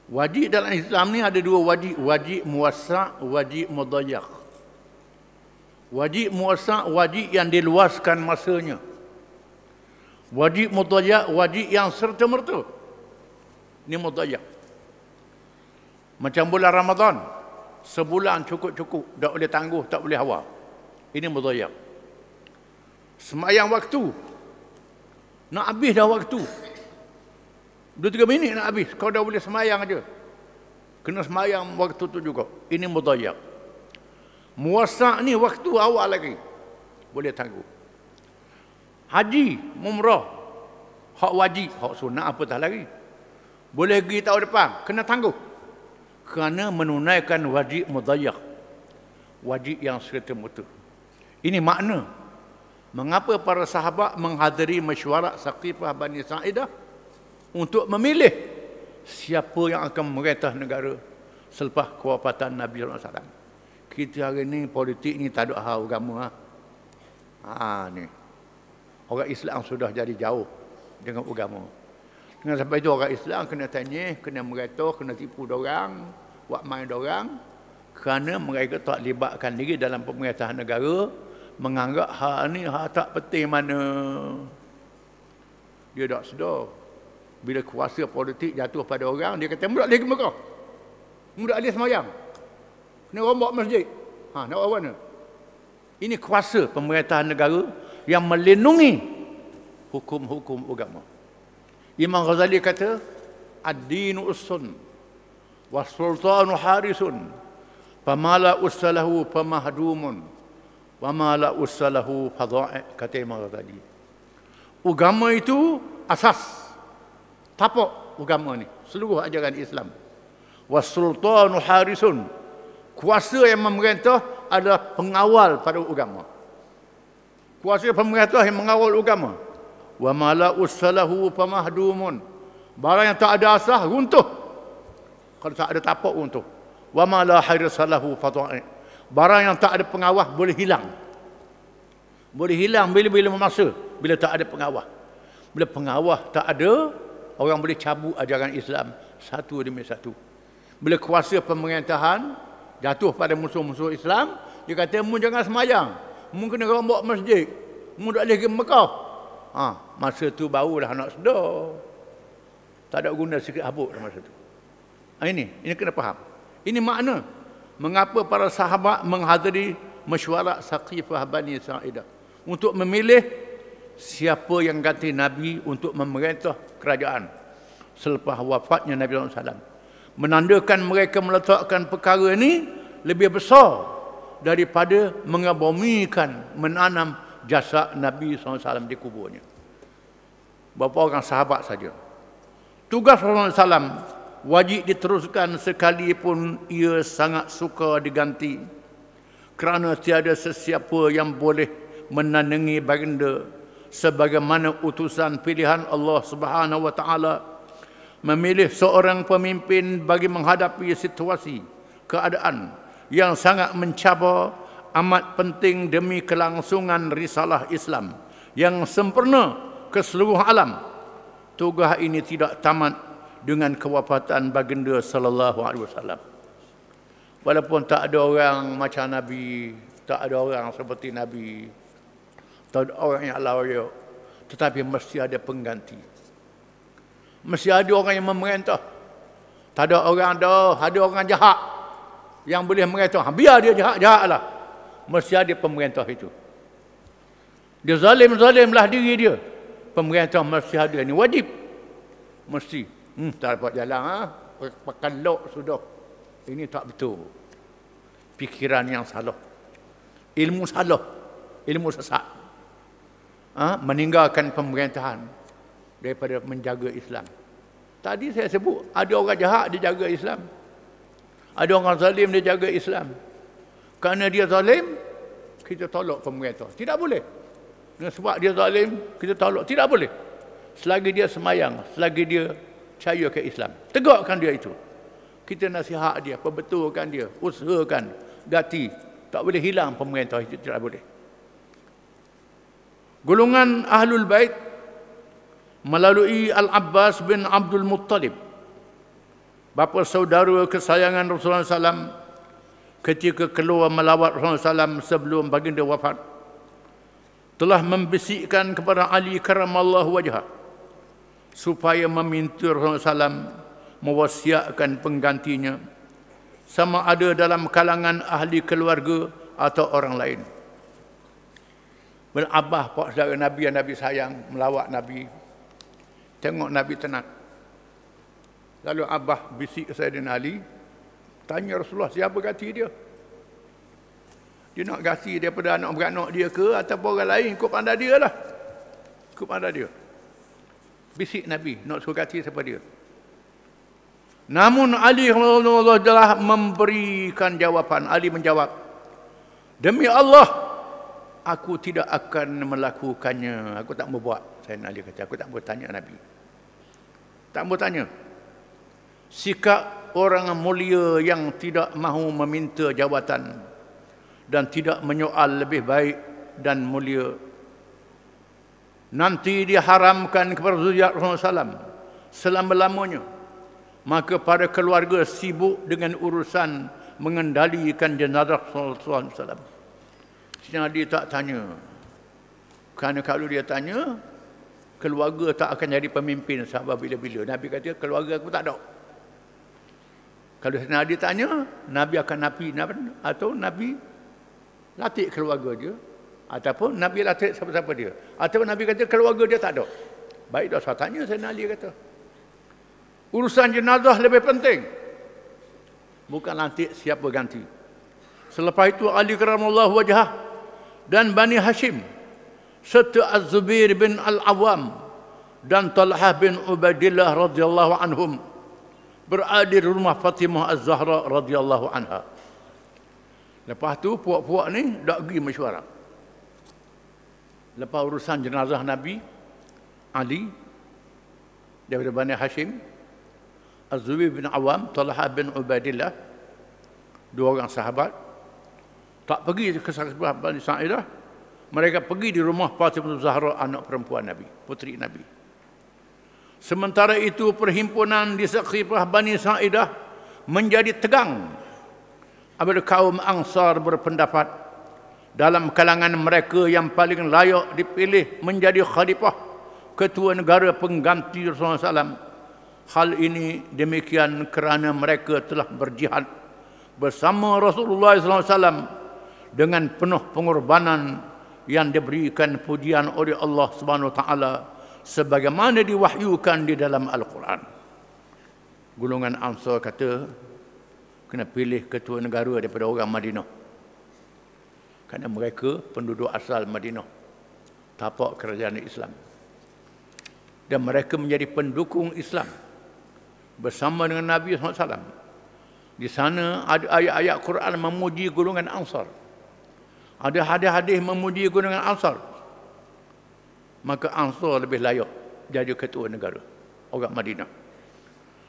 [SPEAKER 1] Wajib dalam Islam ni ada dua wajib. Wajib muwassa', wajib mudayyak. Wajib muwassa', wajib yang diluaskan masanya. Wajib mudayyak, wajib yang serta-merta. Ini mudayyak. Macam bulan Ramadan. Sebulan cukup-cukup, tak boleh tangguh, tak boleh awal. Ini mudayyak. Semayang waktu, nak habis dah waktu. 2-3 minit nak habis, kau dah boleh semayang aja. Kena semayang waktu tu juga. Ini mudayyak. Muwassa' ni waktu awal lagi, boleh tangguh. Haji, umrah, hak wajib, hak sunat apa tak lagi. Boleh pergi tahun depan, kena tangguh. Kerana menunaikan wajib mudayyak, wajib yang serta-merta. Ini makna mengapa para sahabat menghadiri mesyuarat Saqifah Bani Sa'idah untuk memilih siapa yang akan memerintah negara selepas kewafatan Nabi SAW. Kita hari ini politik ni tak ada hal agama. Ni orang Islam sudah jadi jauh dengan agama. Dengan sampai itu orang Islam kena tanya, kena merata, kena tipu dorang, buat main dorang, kerana mereka tak libatkan diri dalam pemerintahan negara, menganggap hak ni hak tak penting mana. Dia tak sedar. Bila kuasa politik jatuh pada orang, dia kata, mudah lagi mereka. Mudah lagi semayang. Kena rombak masjid. Nak buat mana? Ini kuasa pemerintahan negara yang melindungi hukum-hukum agama. Imam Ghazali kata, ad-dinu ussun was-sultanu harisun famala ussalahu famahdumun wa mala ussalahu fadha'i, kata Imam Ghazali. Agama itu asas, tapak agama ni, seluruh ajaran Islam. Was-sultanu harisun, kuasa yang memerintah adalah pengawal pada agama. Kuasa pemerintah yang mengawal agama. Wa mala ussalahu famahdumun, barang yang tak ada asas runtuh. Kalau tak ada tapak runtuh. Wa mala harisalahu fadha'i, barang yang tak ada pengawal boleh hilang. Boleh hilang bila-bila masa, bila tak ada pengawal. Bila pengawal tak ada, orang boleh cabut ajaran Islam satu demi satu. Bila kuasa pemerintahan jatuh pada musuh-musuh Islam, dia kata, mu jangan semayang, mu kena rombak masjid, mu tak boleh pergi Mekah. Masa tu barulah nak sedar. Tak ada guna sikit habuk masa tu. Ini kena faham. Ini makna mengapa para sahabat menghadiri mesyuarat Saqifah Bani Sa'idah untuk memilih siapa yang ganti Nabi untuk memerintah kerajaan selepas wafatnya Nabi SAW. Menandakan mereka meletakkan perkara ini lebih besar daripada mengabomikan menanam jasad Nabi SAW di kuburnya. Berapa orang sahabat saja. Tugas Rasulullah SAW wajib diteruskan sekalipun ia sangat suka diganti, kerana tiada sesiapa yang boleh menandingi baginda sebagaimana utusan pilihan Allah Subhanahu wa taala memilih seorang pemimpin bagi menghadapi situasi keadaan yang sangat mencabar, amat penting demi kelangsungan risalah Islam yang sempurna ke seluruh alam. Tugas ini tidak tamat dengan kewafatan baginda sallallahu alaihi wasallam. Walaupun tak ada orang macam Nabi, tak ada orang seperti Nabi, tak ada orang yang layak, tetapi mesti ada pengganti. Mesti ada orang yang memerintah. Tak ada orang ada orang jahat yang boleh memerintah. Biar dia jahatlah. Mesti ada pemerintah itu. Dia zalimlah diri dia. Pemerintah mesti ada. Ini wajib. Mesti. Tak dapat jalan. Pakai lok sudah. Ini tak betul. Fikiran yang salah. Ilmu salah. Ilmu sesat. Meninggalkan pemerintahan daripada menjaga Islam. Tadi saya sebut, ada orang jahat dia jaga Islam. Ada orang zalim dia jaga Islam. Kerana dia zalim, kita tolak pemerintah. Tidak boleh. Dengan sebab dia zalim, kita tolak. Tidak boleh. Selagi dia semayang, selagi dia percaya ke Islam. Tegakkan dia itu. Kita nasihat dia, perbetulkan dia, usahakan, ganti. Tak boleh hilang pemerintah itu, tidak boleh. Golongan Ahlul Bait melalui Al-Abbas bin Abdul Muttalib, bapa saudara kesayangan Rasulullah SAW, ketika keluar melawat Rasulullah SAW sebelum baginda wafat, telah membisikkan kepada Ali karamallahu wajhah supaya meminta Rasulullah SAW mewasiatkan penggantinya, sama ada dalam kalangan ahli keluarga atau orang lain. Bila Abah, pak saudara Nabi yang Nabi sayang, melawat Nabi, tengok Nabi tenang. Lalu Abah bisik ke Sayyidina Ali, tanya Rasulullah siapa ganti dia. Dia nak ganti daripada anak beranak dia ke ataupun orang lain, ikut pandai dia lah. Ikut pandai dia. Bisik Nabi, nak suruh ganti siapa dia. Namun Ali telah memberikan jawapan. Ali menjawab, demi Allah, aku tidak akan melakukannya. Aku tak mau buat. Sayyidina Ali kata, aku tak mau tanya Nabi. Tak mau tanya. Sikap orang mulia yang tidak mahu meminta jawatan dan tidak menyoal lebih baik dan mulia. nanti diharamkan kepada zuriat Rasulullah SAW selama-lamanya, maka para keluarga sibuk dengan urusan mengendalikan jenazah Rasulullah SAW. Dia tak tanya. Kerana kalau dia tanya, keluarga tak akan jadi pemimpin sahabat bila-bila. Nabi kata, keluarga aku tak ada. Kalau Nabi tanya, Nabi akan atau Nabi latih keluarga dia, ataupun Nabi latih siapa-siapa dia, ataupun Nabi kata keluarga dia tak ada. Baik dah, saya tanya, saya Ali kata, urusan jenazah lebih penting, bukan lantik siapa ganti. Selepas itu Ali karamallahu wajhah dan Bani Hashim serta Az-Zubair bin Al-Awwam dan Talhah bin Ubaidillah radhiyallahu anhum berada di rumah Fatimah Az-Zahra radhiyallahu anha. Lepas tu puak-puak ni dak pergi mesyuarat. Lepas urusan jenazah Nabi, Ali daripada Bani Hashim, Az-Zubair bin Awam, Talhah bin Ubaidillah, dua orang sahabat, tak pergi ke sahabat Bani Sa'idah. Mereka pergi di rumah Fatimah Zahra, anak perempuan Nabi, puteri Nabi. Sementara itu perhimpunan di Saqifah Bani Sa'idah menjadi tegang apabila kaum Ansar berpendapat dalam kalangan mereka yang paling layak dipilih menjadi khalifah, ketua negara pengganti Rasulullah SAW. Hal ini demikian kerana mereka telah berjihad bersama Rasulullah SAW dengan penuh pengorbanan yang diberikan pujian oleh Allah Subhanahu Wa Taala sebagaimana diwahyukan di dalam Al-Quran. Golongan Ansar kata kena pilih ketua negara daripada orang Madinah, kerana mereka penduduk asal Madinah, tapak kerajaan Islam, dan mereka menjadi pendukung Islam bersama dengan Nabi SAW. Di sana ada ayat-ayat Quran memuji golongan Ansar, ada hadis-hadis memuji golongan Ansar. Maka Ansar lebih layak jadi ketua negara orang Madinah.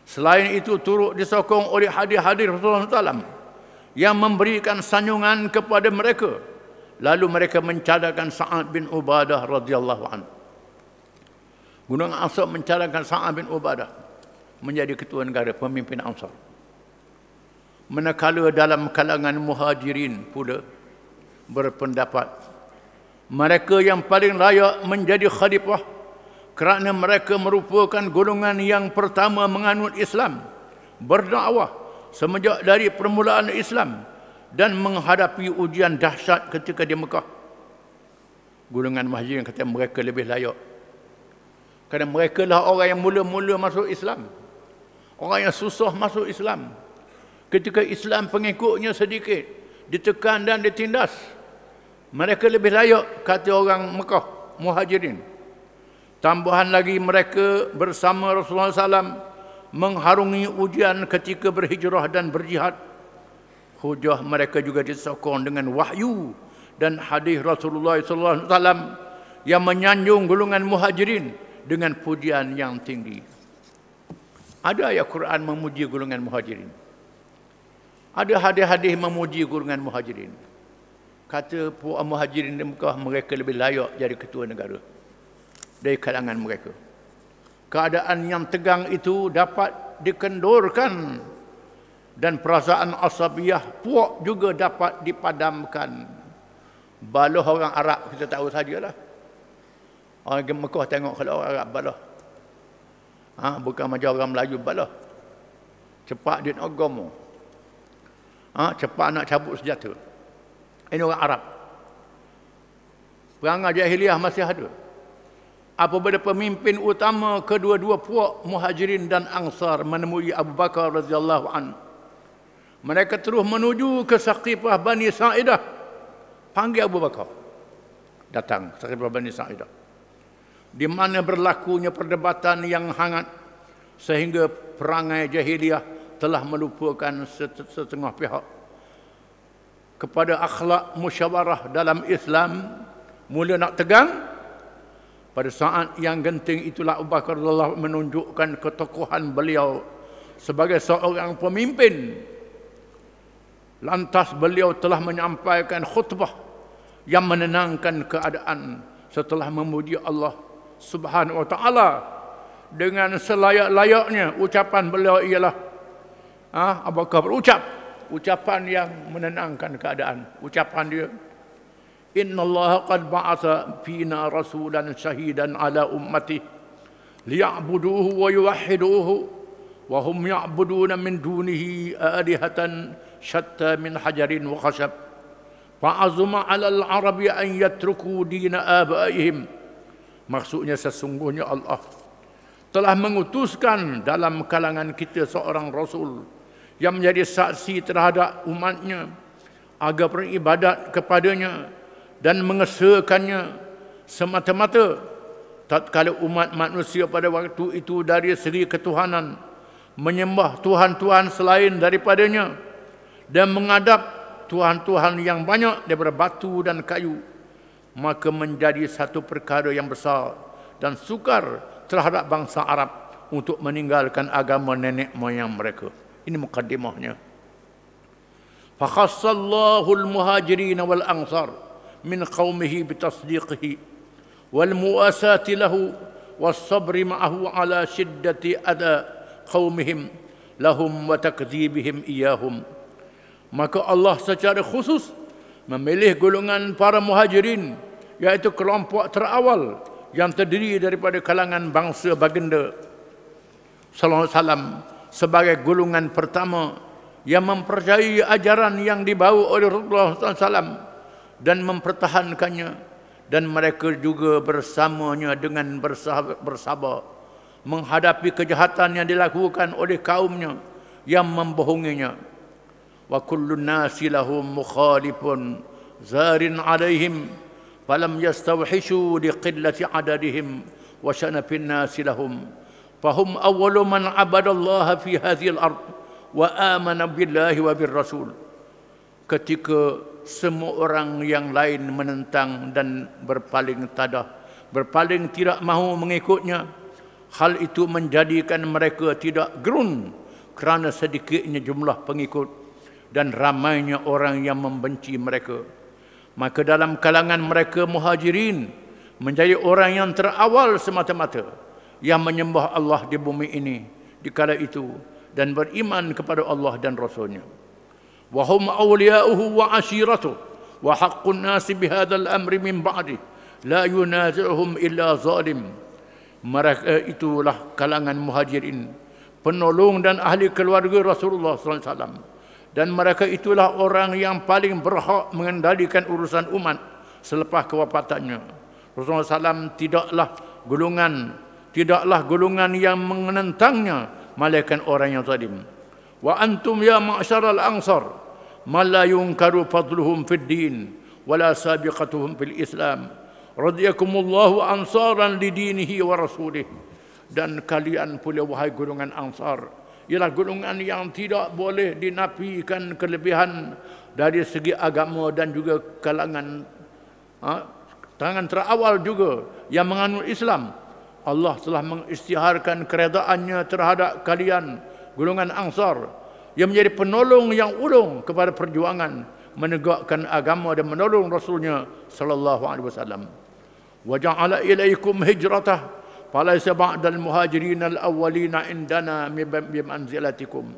[SPEAKER 1] Selain itu turut disokong oleh hadis-hadis Rasulullah SAW yang memberikan sanjungan kepada mereka. Lalu mereka mencadangkan Sa'ad bin Ubadah radhiyallahu anhu. Golongan Ansar mencadangkan Sa'ad bin Ubadah menjadi ketua negara, pemimpin Ansar. Manakala dalam kalangan Muhajirin pula berpendapat mereka yang paling layak menjadi khalifah kerana mereka merupakan golongan yang pertama menganut Islam, berdakwah semenjak dari permulaan Islam dan menghadapi ujian dahsyat ketika di Mekah. Golongan Muhajirin kata mereka lebih layak kerana mereka lah orang yang mula-mula masuk Islam, orang yang susah masuk Islam. Ketika Islam pengikutnya sedikit, ditekan dan ditindas, mereka lebih layak, kata orang Mekah, Muhajirin. Tambahan lagi mereka bersama Rasulullah SAW mengharungi ujian ketika berhijrah dan berjihad. Hujah mereka juga disokong dengan wahyu dan hadis Rasulullah SAW yang menyanjung golongan Muhajirin dengan pujian yang tinggi. Ada ayat Quran memuji golongan Muhajirin, ada hadis-hadis memuji golongan Muhajirin. Kata puak Muhajirin di Mekah mereka lebih layak jadi ketua negara dari kalangan mereka. Keadaan yang tegang itu dapat dikendorkan dan perasaan asabiyah puak juga dapat dipadamkan. Baloh orang Arab kita tahu sajalah. Orang Mekah tengok kalau orang Arab baloh. Bukan macam orang Melayu baloh. Cepat dia nak agama. Cepat nak cabut senjata. Ini orang Arab. Perangai jahiliah masih ada. Apabila pemimpin utama kedua-dua puak Muhajirin dan Ansar menemui Abu Bakar radhiyallahu anhu, mereka terus menuju ke Saqifah Bani Sa'idah. Panggil Abu Bakar. Datang Saqifah Bani Sa'idah, di mana berlakunya perdebatan yang hangat sehingga perangai jahiliah telah melupakan setengah pihak kepada akhlak musyawarah dalam Islam. Mula nak tegang. Pada saat yang genting itulah Abu Bakar radhiyallahu menunjukkan ketokohan beliau sebagai seorang pemimpin. Lantas beliau telah menyampaikan khutbah yang menenangkan keadaan setelah memuji Allah Subhanahu wa taala dengan selayak-layaknya. Ucapan beliau ialah apakah berucap ucapan yang menenangkan keadaan. Ucapan dia, innallaha qad ba'atha fina rasulan syahidan ala ummati liya'buduhu wa yuwahhiduhu wa hum ya'buduna min dunihi alihatan syatta min hajarin wa khashab fa'azuma 'ala al-arabi an yatruku dina abaihim. Maksudnya sesungguhnya Allah telah mengutuskan dalam kalangan kita seorang rasul yang menjadi saksi terhadap umatnya agar beribadat kepadanya dan mengesahkannya semata-mata. Tatkala umat manusia pada waktu itu dari segi ketuhanan menyembah tuhan-tuhan selain daripadanya dan menghadap tuhan-tuhan yang banyak daripada batu dan kayu, maka menjadi satu perkara yang besar dan sukar terhadap bangsa Arab untuk meninggalkan agama nenek moyang mereka. Ini mukaddimahnya. Fakhassallahu al-muhajirin wal ansar min qaumihi bitasdiqihi wal muasati lahu was sabri ma'ahu ala shiddati ada qaumihim lahum wa takdzibihim iyahum. Maka Allah secara khusus memilih golongan para muhajirin, iaitu kelompok terawal yang terdiri daripada kalangan bangsa baginda sallallahu alaihi wasallam sebagai golongan pertama yang mempercayai ajaran yang dibawa oleh Rasulullah SAW dan mempertahankannya, dan mereka juga bersamanya dengan bersabar menghadapi kejahatan yang dilakukan oleh kaumnya yang membohonginya. Wa kullun nasi lahum mukhalifun zarin alaihim falam yastawhishu liqillati adadihim wa syanafin nasi lahum fahum awwalu man abadallaha fi hadhil ard wa amana billahi wa birrasul. Ketika semua orang yang lain menentang dan berpaling tadah, berpaling tidak mahu mengikutnya, hal itu menjadikan mereka tidak gerun kerana sedikitnya jumlah pengikut dan ramainya orang yang membenci mereka. Maka dalam kalangan mereka muhajirin menjadi orang yang terawal semata-mata yang menyembah Allah di bumi ini di kala itu dan beriman kepada Allah dan Rasulnya. Wa hum awliya'uhu wa ashiratuhu wa haqqun nasi bihadzal amri min ba'di la yunazi'uhum illa zalim. Mereka itulah kalangan muhajirin, penolong dan ahli keluarga Rasulullah sallallahu alaihi wasallam, dan mereka itulah orang yang paling berhak mengendalikan urusan umat selepas kewafatannya. Rasulullah SAW tidaklah golongan yang menentangnya, malaikat orang yang zalim. Wa antum ya ma'syaral ansar man la yunkaru fadluhum fid din wala sabiqatuhum fil Islam radhiyakumullahu ansaran lidinihi wa rasulih. Dan kalian pula wahai golongan ansar, ialah golongan yang tidak boleh dinafikan kelebihan dari segi agama dan juga kalangan terawal juga yang menganut Islam. Allah telah mengisytiharkan keredaannya terhadap kalian golongan ansar yang menjadi penolong yang ulung kepada perjuangan menegakkan agama dan menolong Rasulnya sallallahu alaihi wasallam. Wa ja'ala ilaikum hijratah falaysa ba'dal muhajirin al-awwalina indana bimanzilatikum.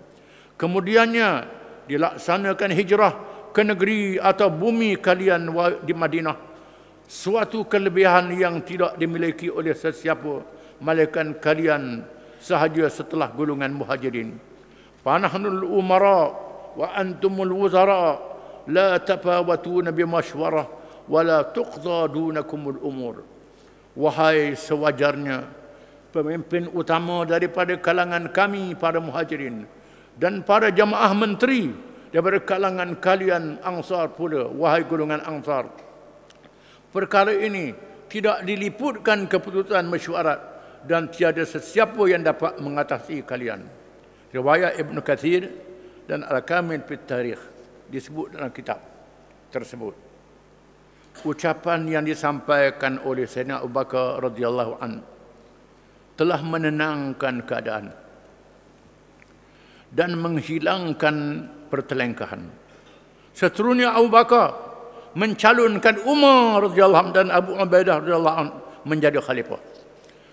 [SPEAKER 1] Kemudiannya dilaksanakan hijrah ke negeri atau bumi kalian di Madinah, suatu kelebihan yang tidak dimiliki oleh sesiapa malaikat kalian sahaja setelah golongan muhajirin. Fanahnul umara wa antumul wuzara la tafawatuna bimashwarah wa la tuqda dunakumul umur. Wahai sewajarnya pemimpin utama daripada kalangan kami para muhajirin dan para jamaah menteri daripada kalangan kalian ansar pula, wahai golongan ansar, perkara ini tidak diliputkan keputusan mesyuarat dan tiada sesiapa yang dapat mengatasi kalian. Riwayat Ibn Kathir dan Al-Kamil fi Tarikh disebut dalam kitab tersebut. Ucapan yang disampaikan oleh Sayyidina Abu Bakar radhiyallahu an telah menenangkan keadaan dan menghilangkan pertelengkahan. Seterusnya Abu Bakar mencalonkan Umar radhiyallahu anhu dan Abu Ubaidah radhiyallahu anhu menjadi khalifah.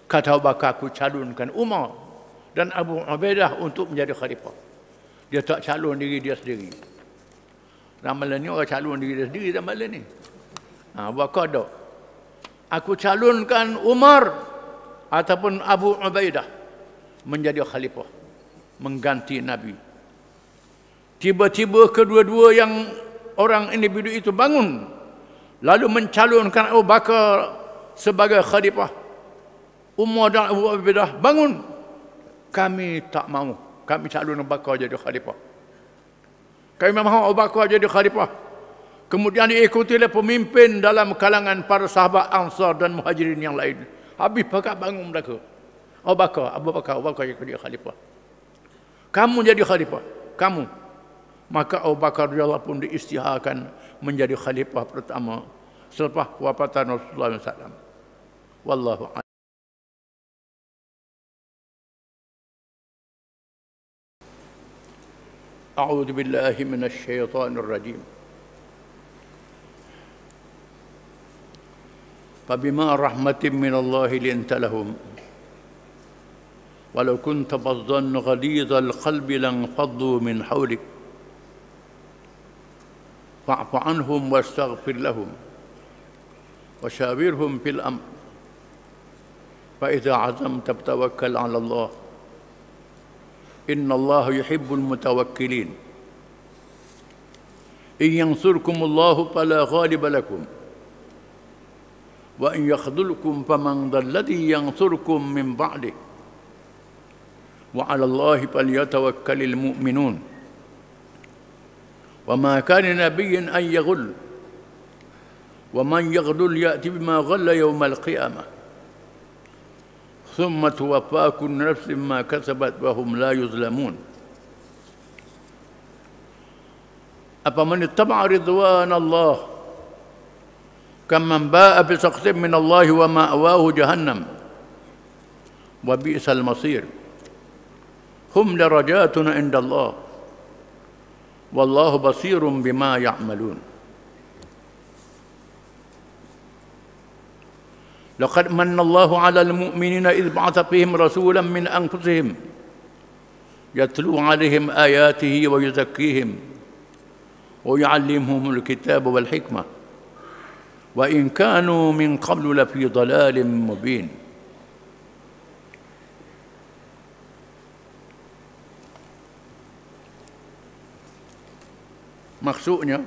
[SPEAKER 1] Kata Abu Bakar, aku calonkan Umar dan Abu Ubaidah untuk menjadi khalifah. Dia tak calon diri dia sendiri. Ramalan ni orang calon diri dia sendiri ramalan ni. Abu Bakar tak. Aku calonkan Umar ataupun Abu Ubaidah menjadi khalifah, mengganti Nabi. Tiba-tiba kedua-dua yang orang individu itu bangun, lalu mencalonkan Abu Bakar sebagai khalifah. Umar dan Abu Ubaidah bangun. Kami tak mahu. Kami calon Abu Bakar jadi khalifah. Kami mahu Abu Bakar jadi khalifah. Kemudian diikuti oleh pemimpin dalam kalangan para sahabat Ansar dan Muhajirin yang lain. Habis pakat bangun mereka. Abu Bakar jadi khalifah. Kamu jadi khalifah. Kamu. Maka Abu Bakar radhiyallahu pun diisytiharkan menjadi khalifah pertama selepas wafatan Rasulullah SAW. Wallahu a'lam. A'udzu billahi minasy syaithanir rajim. Fabima rahmatin minallahi linta lahum walau kunta faddan ghalidhal qalbi lanfaddu min hawlik fa'fu anhum wastaghfir lahum washawirhum fil amr fa idza azamta fatawakkal 'ala Allah Inna Allah yuhibbul mutawakkilin. In yansurkumullahu fala ghaliba lakum wa in yakhdhulkum faman dhalladhi yansurkum min ba'dih wa 'ala Allahi falyatawakkalul mu'minun. Wa ma kana nabiyyin an yaghul wa man yaghdul ya'ti bima ghalla yawmal qiyamah. ثم توفى كل نفس ما كسبت وهم لا يظلمون أفمن اتبع رضوان الله كمن باء بسخط من الله ومأواه جهنم وبئس المصير هم درجات عند الله والله بصير بما يعملون لقد من الله على المؤمنين إذ بعث فيهم رسولا من أنفسهم يتلو عليهم آياته ويزكيهم ويعلمهم الكتاب والحكمة وإن كانوا من قبل لفي ضلال مبين. Maksudnya,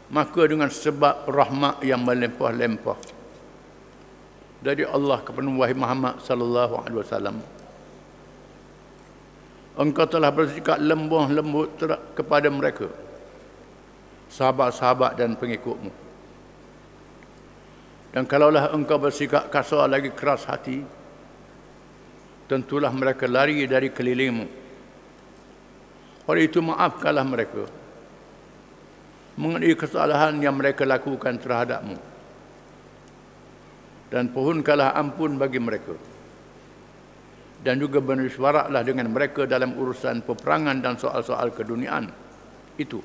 [SPEAKER 1] maka dengan sebab rahmat yang melimpah-limpah dari Allah kepada wahai Muhammad sallallahu alaihi wasallam, engkau telah bersikap lemah lembut kepada mereka, sahabat-sahabat dan pengikutmu. Dan kalaulah engkau bersikap kasar lagi keras hati, tentulah mereka lari dari kelilingmu. Oleh itu maafkanlah mereka mengenai kesalahan yang mereka lakukan terhadapmu, dan pohonkanlah ampun bagi mereka, dan juga bermesyuaratlah dengan mereka dalam urusan peperangan dan soal-soal keduniaan itu.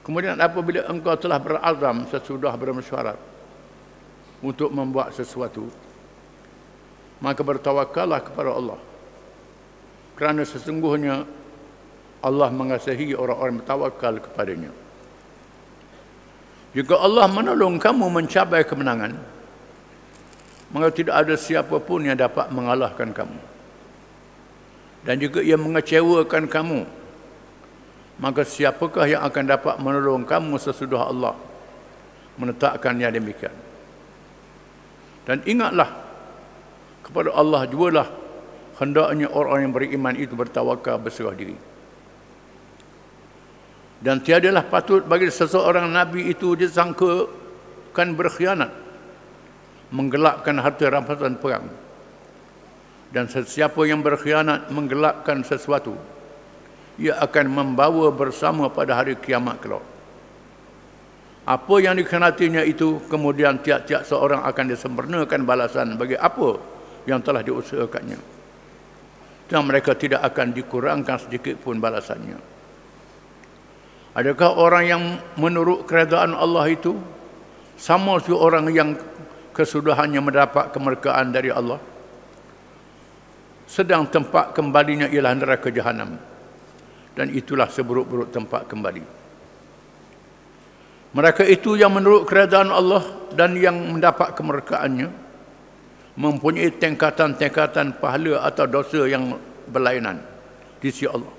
[SPEAKER 1] Kemudian apabila engkau telah berazam sesudah bermesyuarat untuk membuat sesuatu, maka bertawakallah kepada Allah, kerana sesungguhnya Allah mengasihi orang-orang bertawakal kepadanya. Jika Allah menolong kamu mencapai kemenangan, maka tidak ada siapa pun yang dapat mengalahkan kamu. Dan jika ia mengecewakan kamu, maka siapakah yang akan dapat menolong kamu sesudah Allah menetapkan yang demikian. Dan ingatlah kepada Allah jugalah hendaknya orang yang beriman itu bertawakal berserah diri. Dan tiadalah patut bagi seseorang Nabi itu disangkakan berkhianat, menggelapkan harta rampasan perang. Dan sesiapa yang berkhianat menggelapkan sesuatu, ia akan membawa bersama pada hari kiamat kelak. Apa yang dikhianatinya itu, kemudian tiap-tiap seorang akan disempurnakan balasan bagi apa yang telah diusahakannya. Dan mereka tidak akan dikurangkan sedikit pun balasannya. Adakah orang yang menurut keredaan Allah itu sama seperti orang yang kesudahannya mendapat kemerdekaan dari Allah, sedang tempat kembalinya ialah neraka jahanam, dan itulah seburuk-buruk tempat kembali. Mereka itu yang menurut keredaan Allah dan yang mendapat kemerdekaannya mempunyai tingkatan-tingkatan pahala atau dosa yang berlainan di sisi Allah,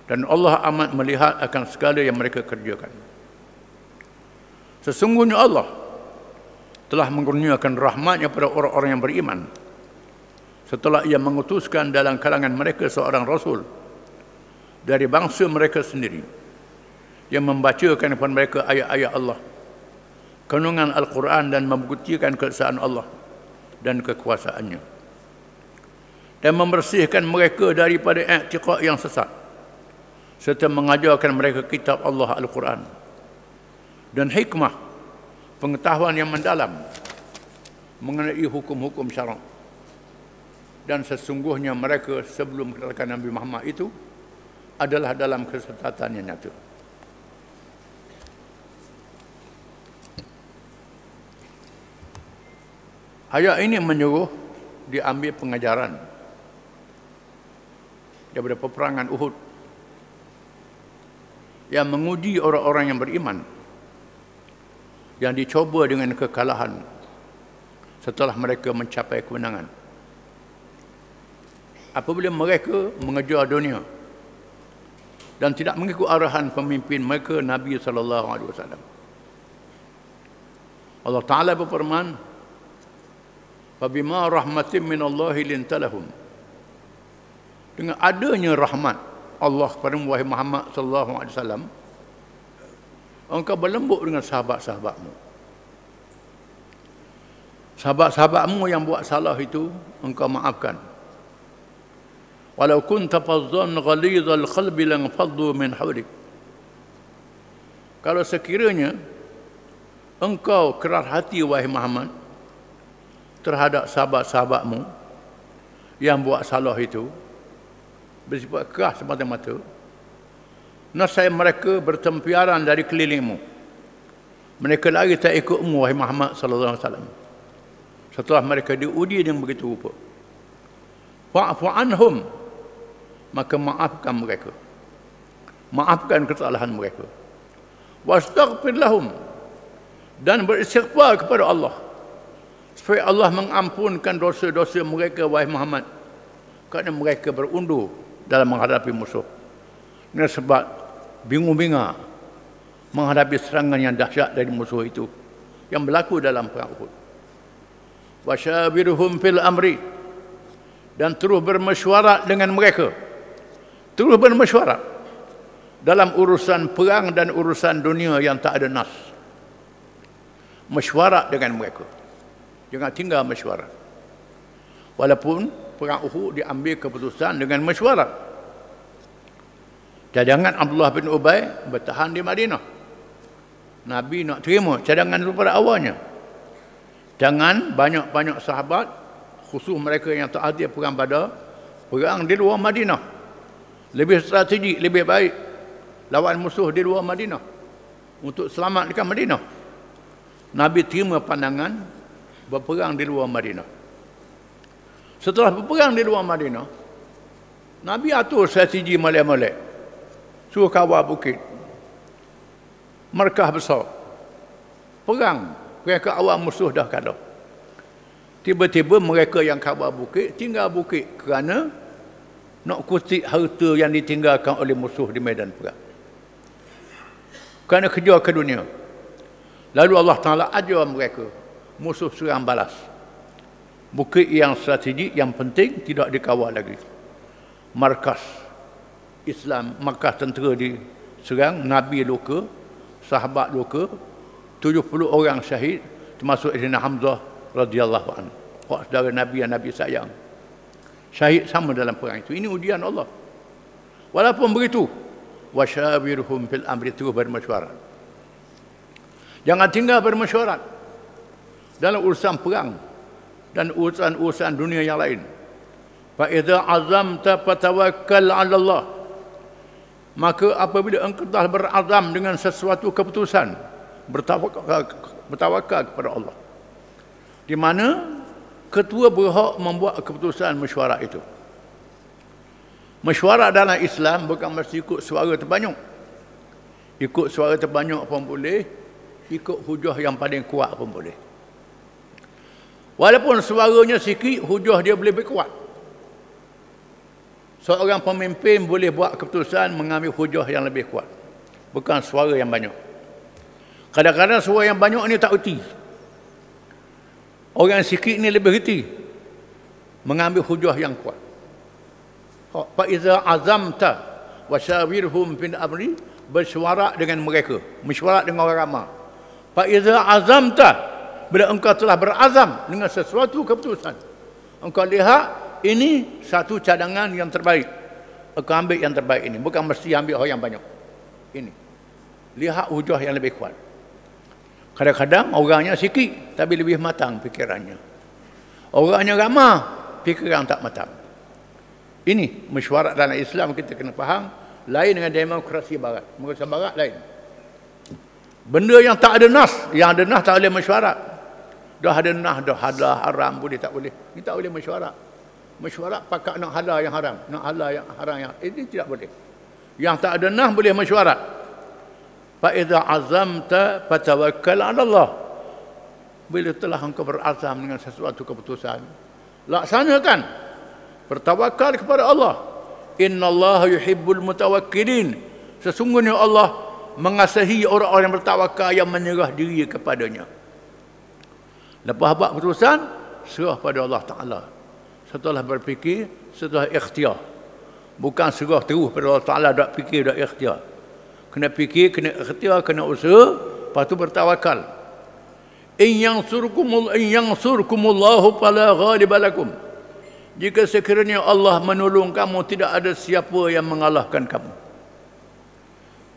[SPEAKER 1] dan Allah amat melihat akan segala yang mereka kerjakan. Sesungguhnya Allah telah mengurniakan rahmatnya pada orang-orang yang beriman setelah ia mengutuskan dalam kalangan mereka seorang Rasul dari bangsa mereka sendiri yang membacakan kepada mereka ayat-ayat Allah, kandungan Al-Quran, dan membuktikan keesaan Allah dan kekuasaannya, dan membersihkan mereka daripada i'tiqad yang sesat, serta mengajarkan mereka kitab Allah Al-Quran dan hikmah, pengetahuan yang mendalam mengenai hukum-hukum syarak. Dan sesungguhnya mereka sebelum kedatangan Nabi Muhammad itu adalah dalam kesesatan yang nyata. Ayat ini menyuruh diambil pengajaran daripada peperangan Uhud yang menguji orang-orang yang beriman, yang dicoba dengan kekalahan setelah mereka mencapai kemenangan. Apabila mereka mengejar dunia dan tidak mengikut arahan pemimpin mereka, Nabi SAW. Allah Ta'ala berfirman, "Fabima rahmatin minallahi lintalahum." Dengan adanya rahmat Allah kepada wahai Muhammad SAW, engkau berlembut dengan sahabat-sahabatmu. Sahabat-sahabatmu yang buat salah itu engkau maafkan. Walau kunta fazzan ghalidhal qalbi lanfaddu min hawlik. Kalau sekiranya engkau keras hati wahai Muhammad terhadap sahabat-sahabatmu yang buat salah itu, bersifat keras semata-mata, nasai mereka bertempiaran dari kelilingmu. Mereka lagi tak ikutmu wahai Muhammad sallallahu alaihi wasallam setelah mereka diuji dengan begitu rupa. Fa'fu anhum, maka maafkan mereka, maafkan kesalahan mereka. Wastaghfir lahum, dan beristighfar kepada Allah supaya Allah mengampunkan dosa-dosa mereka wahai Muhammad, kerana mereka berundur dalam menghadapi musuh. Ini sebab bingung-bingung menghadapi serangan yang dahsyat dari musuh itu yang berlaku dalam perang Uhud. Wasyawirhum fil amri, dan terus bermesyuarat dengan mereka, terus bermesyuarat dalam urusan perang dan urusan dunia yang tak ada nas. Mesyuarat dengan mereka, jangan tinggal mesyuarat. Walaupun perang Uhud diambil keputusan dengan mesyuarat. Cadangan Abdullah bin Ubay bertahan di Madinah. Nabi nak terima cadangan itu pada awalnya. Jangan banyak-banyak sahabat, khusus mereka yang tak hadir perang Badar, perang di luar Madinah. Lebih strategik, lebih baik lawan musuh di luar Madinah untuk selamatkan Madinah. Nabi terima pandangan berperang di luar Madinah. Setelah berperang di luar Madinah, Nabi atur strategi molek-molek, suruh kawal bukit, markah besar, perang ke awal musuh dah kalah. Tiba-tiba mereka yang kawal bukit tinggal bukit kerana nak kutip harta yang ditinggalkan oleh musuh di medan perang, kerana kejar ke dunia. Lalu Allah Ta'ala ajar mereka, musuh serang balas. Bukit yang strategik, yang penting tidak dikawal lagi. Markas Islam, markas tentera diserang, Nabi luka, sahabat luka, 70 orang syahid, termasuk Sayyidina Hamzah radhiyallahu anhu, saudara Nabi yang Nabi sayang, syahid sama dalam perang itu. Ini ujian Allah. Walaupun begitu, wasyawirhum fil amri, terus bermesyuarat. Jangan tinggal bermesyuarat dalam urusan perang dan urusan-urusan dunia yang lain. Fa idza azamta fatawakkal 'ala Allah, maka apabila engkau telah berazam dengan sesuatu keputusan, bertawakal kepada Allah. di mana ketua berhak membuat keputusan mesyuarat itu. Mesyuarat dalam Islam bukan mesti ikut suara terbanyak. Ikut suara terbanyak pun boleh, ikut hujah yang paling kuat pun boleh. Walaupun suaranya sikit, hujah dia boleh lebih kuat. Seorang pemimpin boleh buat keputusan mengambil hujah yang lebih kuat, bukan suara yang banyak. Kadang-kadang suara yang banyak ni tak erti. Orang sikit ni lebih erti mengambil hujah yang kuat. Fa iza azamta wasyawirhum fil amri, bersuara dengan mereka, mesyuarat dengan orang ramai. Fa iza azamta, bila engkau telah berazam dengan sesuatu keputusan, engkau lihat ini satu cadangan yang terbaik, engkau ambil yang terbaik ini, bukan mesti ambil orang yang banyak. Ini lihat hujah yang lebih kuat. Kadang-kadang orangnya sikit tapi lebih matang fikirannya, orangnya ramai fikiran tak matang. Ini mesyuarat dalam Islam kita kena faham, lain dengan demokrasi barat. Demokrasi barat lain. Benda yang tak ada nas, yang ada nas tak boleh mesyuarat. Dah ada nas, dah halal haram boleh tak boleh. Ini tak boleh mesyuarat. Mesyuarat pakat nak halal yang haram, nak halal yang haram yang ini tidak boleh. Yang tak ada nas boleh mesyuarat. Fa idza azamta fatawakkal 'ala Allah. Bila telah engkau berazam dengan sesuatu keputusan, laksanakan. Bertawakal kepada Allah. Innallaha yuhibbul mutawakkilin. Sesungguhnya Allah mengasihi orang-orang yang bertawakal, yang menyerah diri kepadanya. Lepas buat keputusan, serah pada Allah Ta'ala. Setelah berfikir, setelah ikhtiar. Bukan serah terus pada Allah Ta'ala, tak fikir, tak ikhtiar. Kena fikir, kena ikhtiar, kena usaha, lepas tu bertawakal. In yansurkumullahu fala ghaliba lakum. Jika sekiranya Allah menolong kamu, tidak ada siapa yang mengalahkan kamu.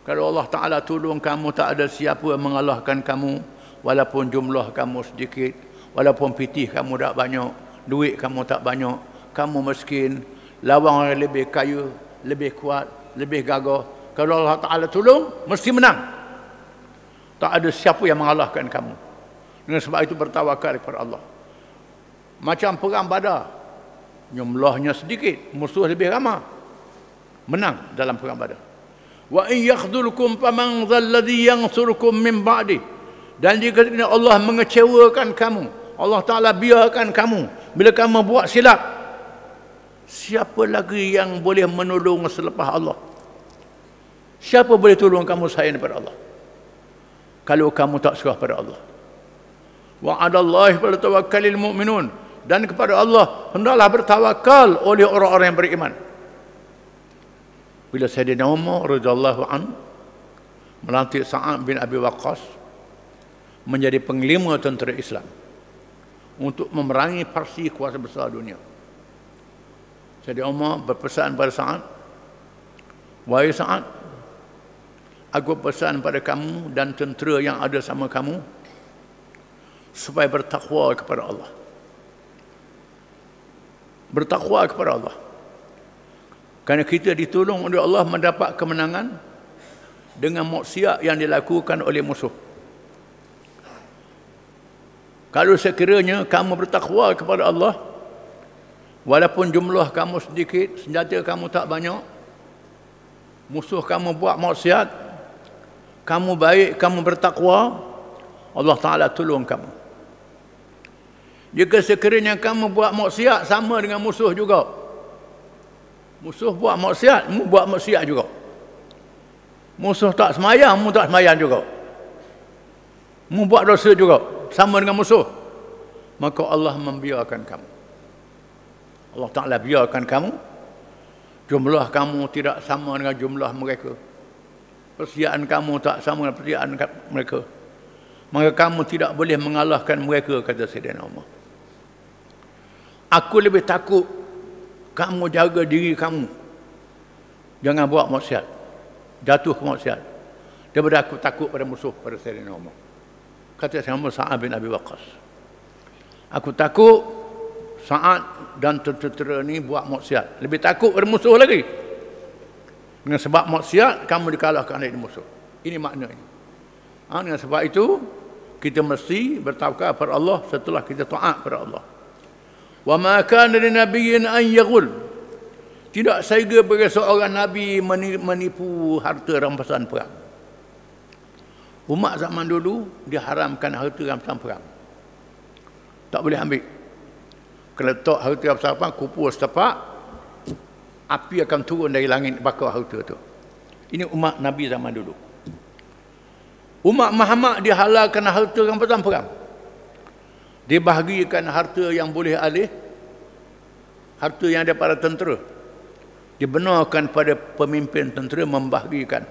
[SPEAKER 1] Kalau Allah Ta'ala tolong kamu, tak ada siapa yang mengalahkan kamu. Walaupun jumlah kamu sedikit, walaupun pitih kamu tak banyak, duit kamu tak banyak, kamu miskin, lawan orang lebih kaya, lebih kuat, lebih gagah. Kalau Allah Ta'ala tolong, mesti menang. Tak ada siapa yang mengalahkan kamu. Dengan sebab itu bertawakal kepada Allah. Macam perang Badar, jumlahnya sedikit, musuh lebih ramai, menang dalam perang Badar. Wa in yakhdhulkum faman dzalladzi yansurukum min ba'di. Dan jika Allah mengecewakan kamu, Allah Ta'ala biarkan kamu, bila kamu buat silap, siapa lagi yang boleh menolong selepas Allah? Siapa boleh tolong kamu selain daripada Allah? Kalau kamu tak serah pada Allah. Wa 'alallahi falyatawakkalul mu'minun. Dan kepada Allah hendaklah bertawakal oleh orang-orang yang beriman. Bila Sayyidina Umar radhiyallahu anhu melantik Sa'ad bin Abi Waqqas menjadi panglima tentera Islam untuk memerangi Parsi, kuasa besar dunia, Sayyidina Umar berpesan pada Sa'ad, wahai Sa'ad, aku pesan pada kamu dan tentera yang ada sama kamu supaya bertakwa kepada Allah. Bertakwa kepada Allah. Kerana kita ditolong oleh Allah mendapat kemenangan dengan maksiat yang dilakukan oleh musuh. Kalau sekiranya kamu bertakwa kepada Allah, walaupun jumlah kamu sedikit, senjata kamu tak banyak, musuh kamu buat maksiat, kamu baik, kamu bertakwa, Allah Ta'ala tolong kamu. Jika sekiranya kamu buat maksiat, sama dengan musuh juga. Musuh buat maksiat, mu buat maksiat juga. Musuh tak semayang, mu tak semayang juga. Mu buat dosa juga, sama dengan musuh. Maka Allah membiarkan kamu. Allah Ta'ala biarkan kamu. Jumlah kamu tidak sama dengan jumlah mereka. Persediaan kamu tak sama dengan persediaan mereka. Maka kamu tidak boleh mengalahkan mereka, kata Sayyidina Umar. Aku lebih takut kamu jaga diri kamu, jangan buat maksiat, jatuh ke maksiat, daripada aku takut pada musuh, pada Sayyidina Umar. Kata Sayyidina Umar, Sa'ad bin Abi Waqqas, aku takut Sa'ad dan tentera ni buat maksiat, lebih takut pada musuh lagi. Dengan sebab maksiat kamu dikalahkan oleh musuh. Ini maknanya. Dengan sebab itu Kita mesti bertawakal kepada Allah setelah kita taat kepada Allah. Wa ma kana linabiyyin an yaghul. Tidak saiga bagi seorang nabi menipu harta rampasan perang. Umat zaman dulu diharamkan harta rampasan perang. Tak boleh ambil. Kalau letak harta rampasan perang, kupur setapak, api akan turun dari langit bakar harta tu. Ini umat Nabi zaman dulu. Umat Muhammad dihalalkan harta rampasan perang. Dibahagikan harta yang boleh alih, harta yang ada pada tentera. Dibenarkan pada pemimpin tentera membahagikan.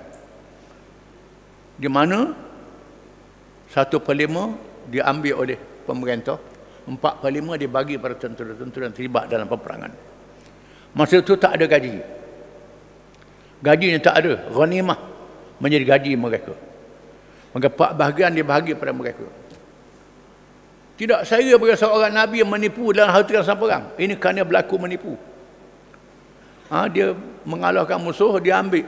[SPEAKER 1] Di mana 1/5 diambil oleh pemerintah, 4/5 dibagi pada tentera-tentera yang terlibat dalam peperangan. Masa itu tak ada gaji. Gajinya tak ada. Ghanimah menjadi gaji mereka. Maka 4 bahagian dibahagi pada mereka. Tidak saya bagi seorang Nabi yang menipu dalam harta rampasan perang. Ini kerana berlaku menipu. Dia mengalahkan musuh, dia ambil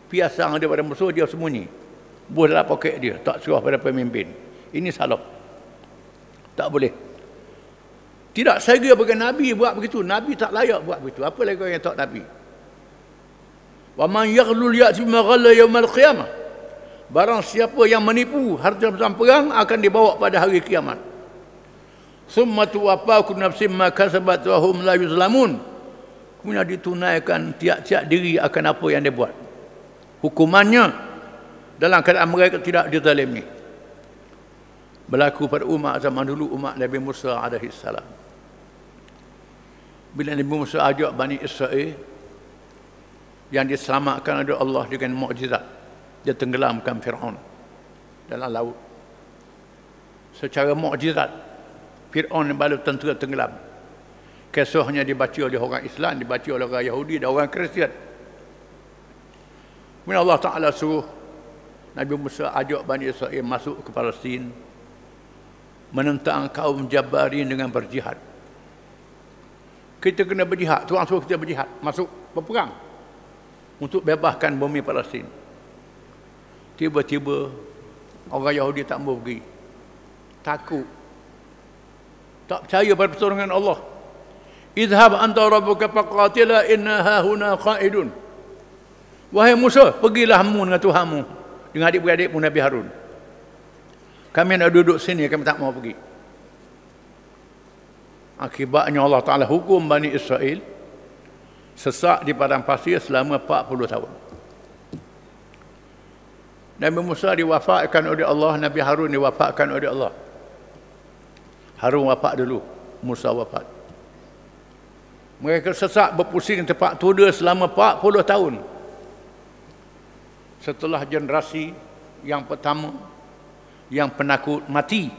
[SPEAKER 1] piasang daripada musuh, dia sembunyi. Buah dalam poket dia, tak suruh pada pemimpin. Ini salah. Tak boleh. Tidak saya bagi Nabi buat begitu. Nabi tak layak buat begitu. Apa lagi orang yang tak Nabi? Wa man yaghlul ya'ti bima ghalla yaumal qiyamah. Barang siapa yang menipu harta rampasan perang akan dibawa pada hari kiamat. Summa tuwaffa kullu nafsin ma kasabat wa hum la yuzlamun. Kemudian ditunaikan tiap-tiap diri akan apa yang dia buat. Hukumannya dalam keadaan mereka tidak dizalimi. Berlaku pada umat zaman dulu, umat Nabi Musa alaihi salam. Bila Nabi Musa ajak Bani Israel yang diselamatkan oleh Allah dengan mukjizat, dia tenggelamkan Fir'aun dalam laut. Secara mukjizat, Fir'aun bala tentera tenggelam. Kisahnya dibaca oleh orang Islam, dibaca oleh orang Yahudi dan orang Kristian. Kemudian Allah Ta'ala suruh Nabi Musa ajak Bani Israel masuk ke Palestin, menentang kaum Jabarin dengan berjihad. Kita kena berjihad. Tuhan suruh kita berjihad, masuk berperang untuk bebaskan bumi Palestin. Tiba-tiba orang Yahudi tak mau pergi. Takut. Tak percaya pada pertolongan Allah. Idhab anta rabbuka faqatila inna hahuna qa'idun. Wahai Musa, pergilah kamu dengan Tuhanmu, dengan adik-beradik Nabi Harun. Kami nak duduk sini, kami tak mau pergi. Akibatnya Allah Ta'ala hukum Bani Israel sesak di padang pasir selama 40 tahun. Nabi Musa diwafatkan oleh Allah, Nabi Harun diwafatkan oleh Allah. Harun wafat dulu, Musa wafat. Mereka sesak berpusing tempat tuda selama 40 tahun. Setelah generasi yang pertama yang penakut mati,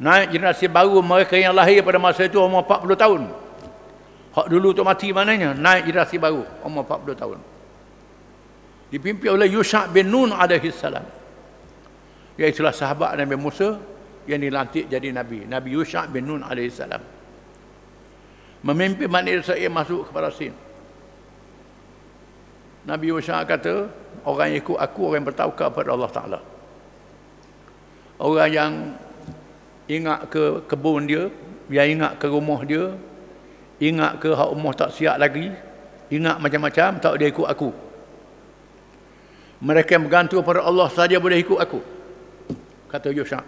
[SPEAKER 1] naik generasi baru, mereka yang lahir pada masa itu umur 40 tahun. Hak dulu tu mati mananya, naik generasi baru umur 40 tahun. Dipimpin oleh Yusha' bin Nun alaihi salam. Iaitulah sahabat Nabi Musa yang dilantik jadi Nabi. Nabi Yusha' bin Nun alaihi salam. Memimpin Bani Israel masuk ke Palestin. Nabi Yusha' kata, orang yang ikut aku, orang yang bertawakal kepada Allah Ta'ala. Orang yang ingat ke kebun dia, yang ingat ke rumah dia, ingat ke hak rumah tak siap lagi, ingat macam-macam, tak dia ikut aku. Mereka yang bergantung pada Allah saja boleh ikut aku, kata Yusha'.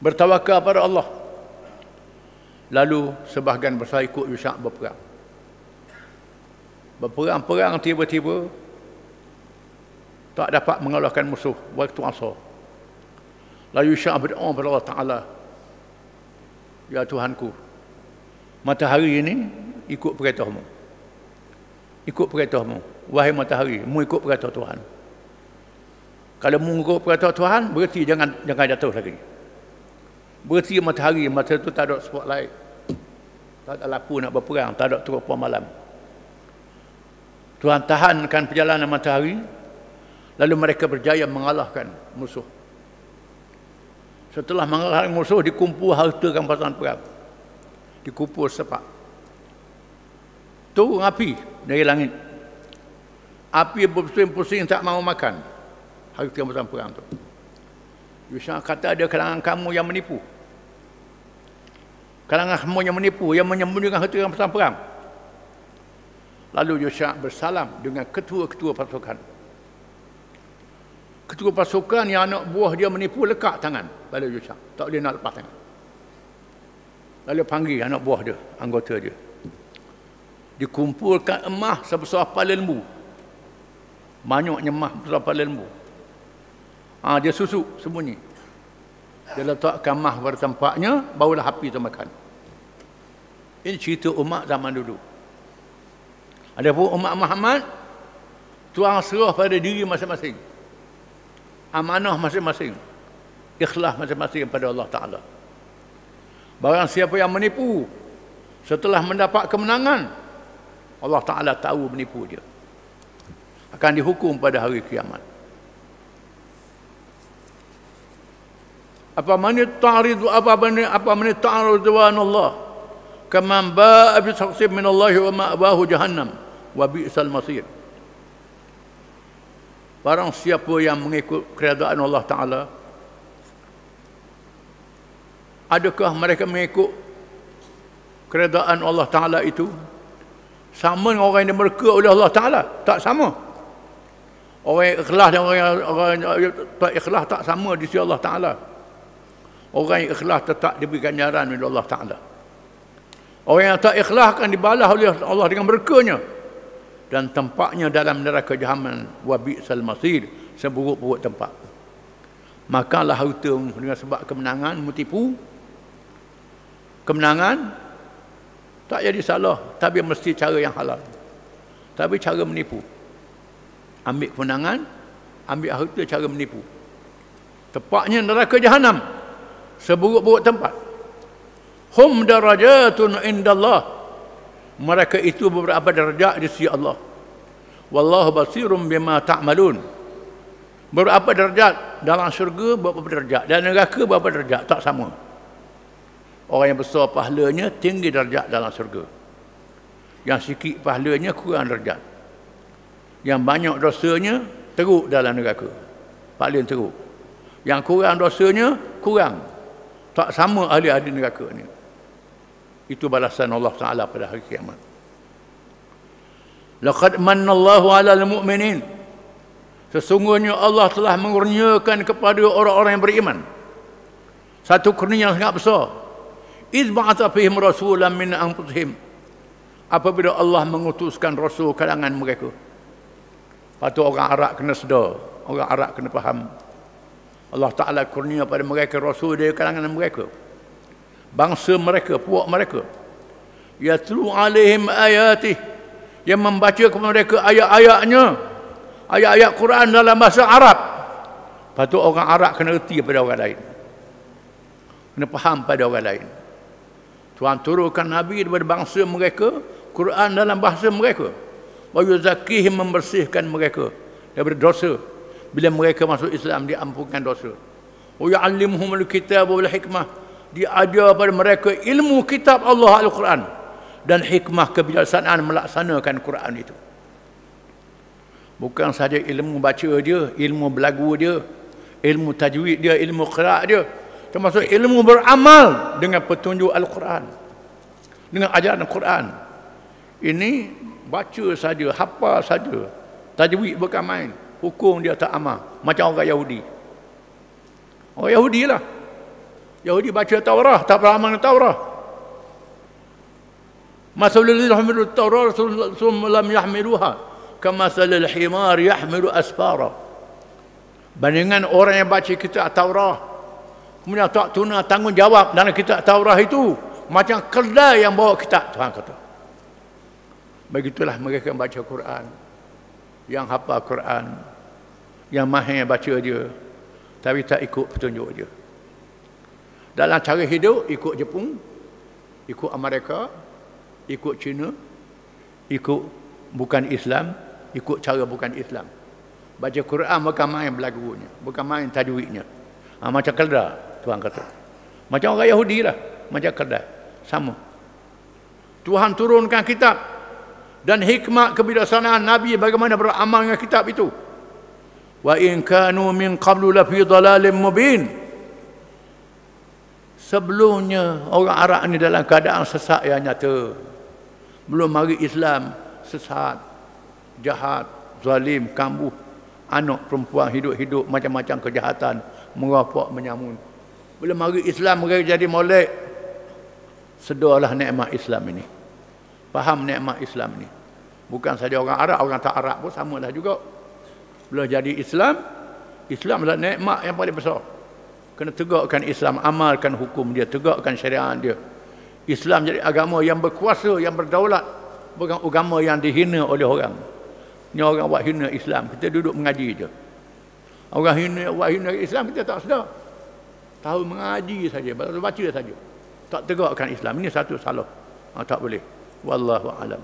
[SPEAKER 1] Bertawakal pada Allah. Lalu sebahagian besar ikut Yusha' berperang. Berperang-perang tiba-tiba tak dapat mengalahkan musuh waktu asar. Lalu Yusha' berdoa kepada Allah Ta'ala, ya Tuhanku, matahari ini ikut perintahmu. Ikut perintahmu. Wahai matahari, mu ikut perintah Tuhan. Kalau mu ikut perintah Tuhan, berarti jangan jatuh lagi. Berarti matahari, masa itu tak ada spotlight, tak ada lampu nak berperang, tak ada teropong malam. Tuhan tahankan perjalanan matahari, lalu mereka berjaya mengalahkan musuh. Setelah mengalahkan musuh, dikumpul harta rampasan perang, dikumpul sepak. Turun api dari langit. Api berpusing-pusing tak mau makan harta rampasan perang tu. Yusha kata ada kalangan kamu yang menipu. Kalangan kamu yang menipu, yang menyembunyikan harta yang pasang perang. Lalu Yusha bersalam dengan ketua-ketua pasukan. Ketua pasukan yang anak buah dia menipu lekat tangan pada Yusha. Tak boleh nak lepas tangan. Lalu panggil anak buah dia, anggota dia. Dikumpulkan emas sebesar kepala lembu. Banyaknya emas sebesar kepala lembu. Dia susuk sembunyi. Dia letakkan emas pada tempatnya, barulah api tu makan. Ini cerita umat zaman dulu. Adapun umat Muhammad, Tuhan serah pada diri masing-masing. Amanah masing-masing. Ikhlas masing-masing pada Allah Ta'ala. Barang siapa yang menipu, setelah mendapat kemenangan, Allah Ta'ala tahu menipu dia. Akan dihukum pada hari kiamat. Apa man ta'ridu ridwan Allah kaman ba'a bi sakhsin min Allah wa ma'wahu jahannam wa bi'sal masir. Barang siapa yang mengikut keredaan Allah Ta'ala, adakah mereka mengikut keredaan Allah Ta'ala itu sama dengan orang yang dimurka oleh Allah Ta'ala? Tak sama. Orang yang ikhlas dan orang yang tak ikhlas tak sama di sisi Allah Ta'ala. Orang yang ikhlas tetap diberi ganjaran oleh Allah Ta'ala. Orang yang tak ikhlas akan dibalas oleh Allah dengan berkahnya. Dan tempatnya dalam neraka jahanam, wa bi'sal masir, seburuk-buruk tempat. Makalah harta dengan sebab kemenangan, menipu. Kemenangan tak jadi salah, tapi mesti cara yang halal. Tapi cara menipu. Ambil kemenangan, ambil harta, cara menipu. Tempatnya neraka jahanam, seburuk-buruk tempat. Hum darajatun indallah. Mereka itu beberapa darjat di sisi Allah. Wallahu basirum bima ta'malun. Berapa darjat dalam syurga, berapa darjat dalam neraka, berapa darjat, tak sama. Orang yang besar pahalanya tinggi darjat dalam syurga. Yang sikit pahalanya kurang darjat. Yang banyak dosanya teruk dalam neraka, paling teruk. Yang kurang dosanya kurang, tak sama ahli-ahli neraka ni. Itu balasan Allah Ta'ala pada hari kiamat. Laqad mannallahu 'alal mu'minin. Sesungguhnya Allah telah mengurniakan kepada orang-orang yang beriman satu kurnia yang sangat besar. Idh ba'atha fihim rasulan min anfusihim. Apabila Allah mengutuskan rasul kalangan mereka. Patut orang Arab kena sedar, orang Arab kena faham. Allah Ta'ala kurnia pada mereka rasul dari kalangan mereka. Bangsa mereka, puak mereka. Yatlu alaihim ayatih, yang membaca kepada mereka ayat-ayatnya, ayat-ayat Quran dalam bahasa Arab. Patut orang Arab kena erti pada orang lain, kena faham pada orang lain. Tuhan turunkan Nabi daripada bangsa mereka, Quran dalam bahasa mereka. Wa yuzakkihim, membersihkan mereka daripada dosa. Bila mereka masuk Islam, diampunkan dosa. Wa yu'allimuhumul kitab wal hikmah, diajar pada mereka ilmu kitab Allah Al-Quran dan hikmah kebijaksanaan melaksanakan Quran itu. Bukan saja ilmu baca dia, ilmu belagu dia, ilmu tajwid dia, ilmu qiraat dia, termasuk ilmu beramal dengan petunjuk Al-Quran, dengan ajaran Quran. Ini baca saja, hafal saja, tajwid bukan main, hukum dia tak amal, macam orang Yahudi. Orang Yahudi lah. Yahudi baca Taurah, tak beramal dengan Taurah. Masalul ladzina hamilu at-Taurah thumma lam yahmiluha kamasalil himar yahmilu asfara. Bandingan orang yang baca kitab Taurah kemudian tak tuna tanggungjawab dalam kitab Taurah itu, macam keldai yang bawa kitab, Tuhan kata. Begitulah mereka yang baca Quran, yang hafal Quran, yang mahir baca dia, tapi tak ikut petunjuk dia. Dalam cara hidup, ikut Jepun, ikut Amerika, ikut China, ikut bukan Islam, ikut cara bukan Islam. Baca Quran bukan main belagunya, bukan main tajwidnya. Macam keldai, Tuhan kata. Macam orang Yahudi lah, macam keldai. Sama. Tuhan turunkan kitab dan hikmat kebijaksanaan Nabi bagaimana beramal dengan kitab itu. Wa in kanu min qablu la fi dhalalin mubin. Sebelumnya orang Arab ni dalam keadaan sesat yang nyata. Belum mari Islam, sesat, jahat, zalim, kambuh, anak perempuan hidup-hidup macam-macam kejahatan, merapak, menyamun. Bila mari Islam mereka jadi molek. Sedarlah nikmat Islam ini. Faham nikmat Islam ini. Bukan saja orang Arab, orang tak Arab pun samalah juga. Bila jadi Islam, Islam adalah nikmat yang paling besar. Kena tegakkan Islam, amalkan hukum dia, tegakkan syariat dia. Islam jadi agama yang berkuasa, yang berdaulat, bukan agama yang dihina oleh orang. Ni orang buat hina Islam, kita duduk mengaji je. Orang buat hina Islam, kita tak sedar. Tahu mengaji saja, baca saja. Tak tegakkan Islam. Ini satu salah. Tak boleh. Wallahu a'lam.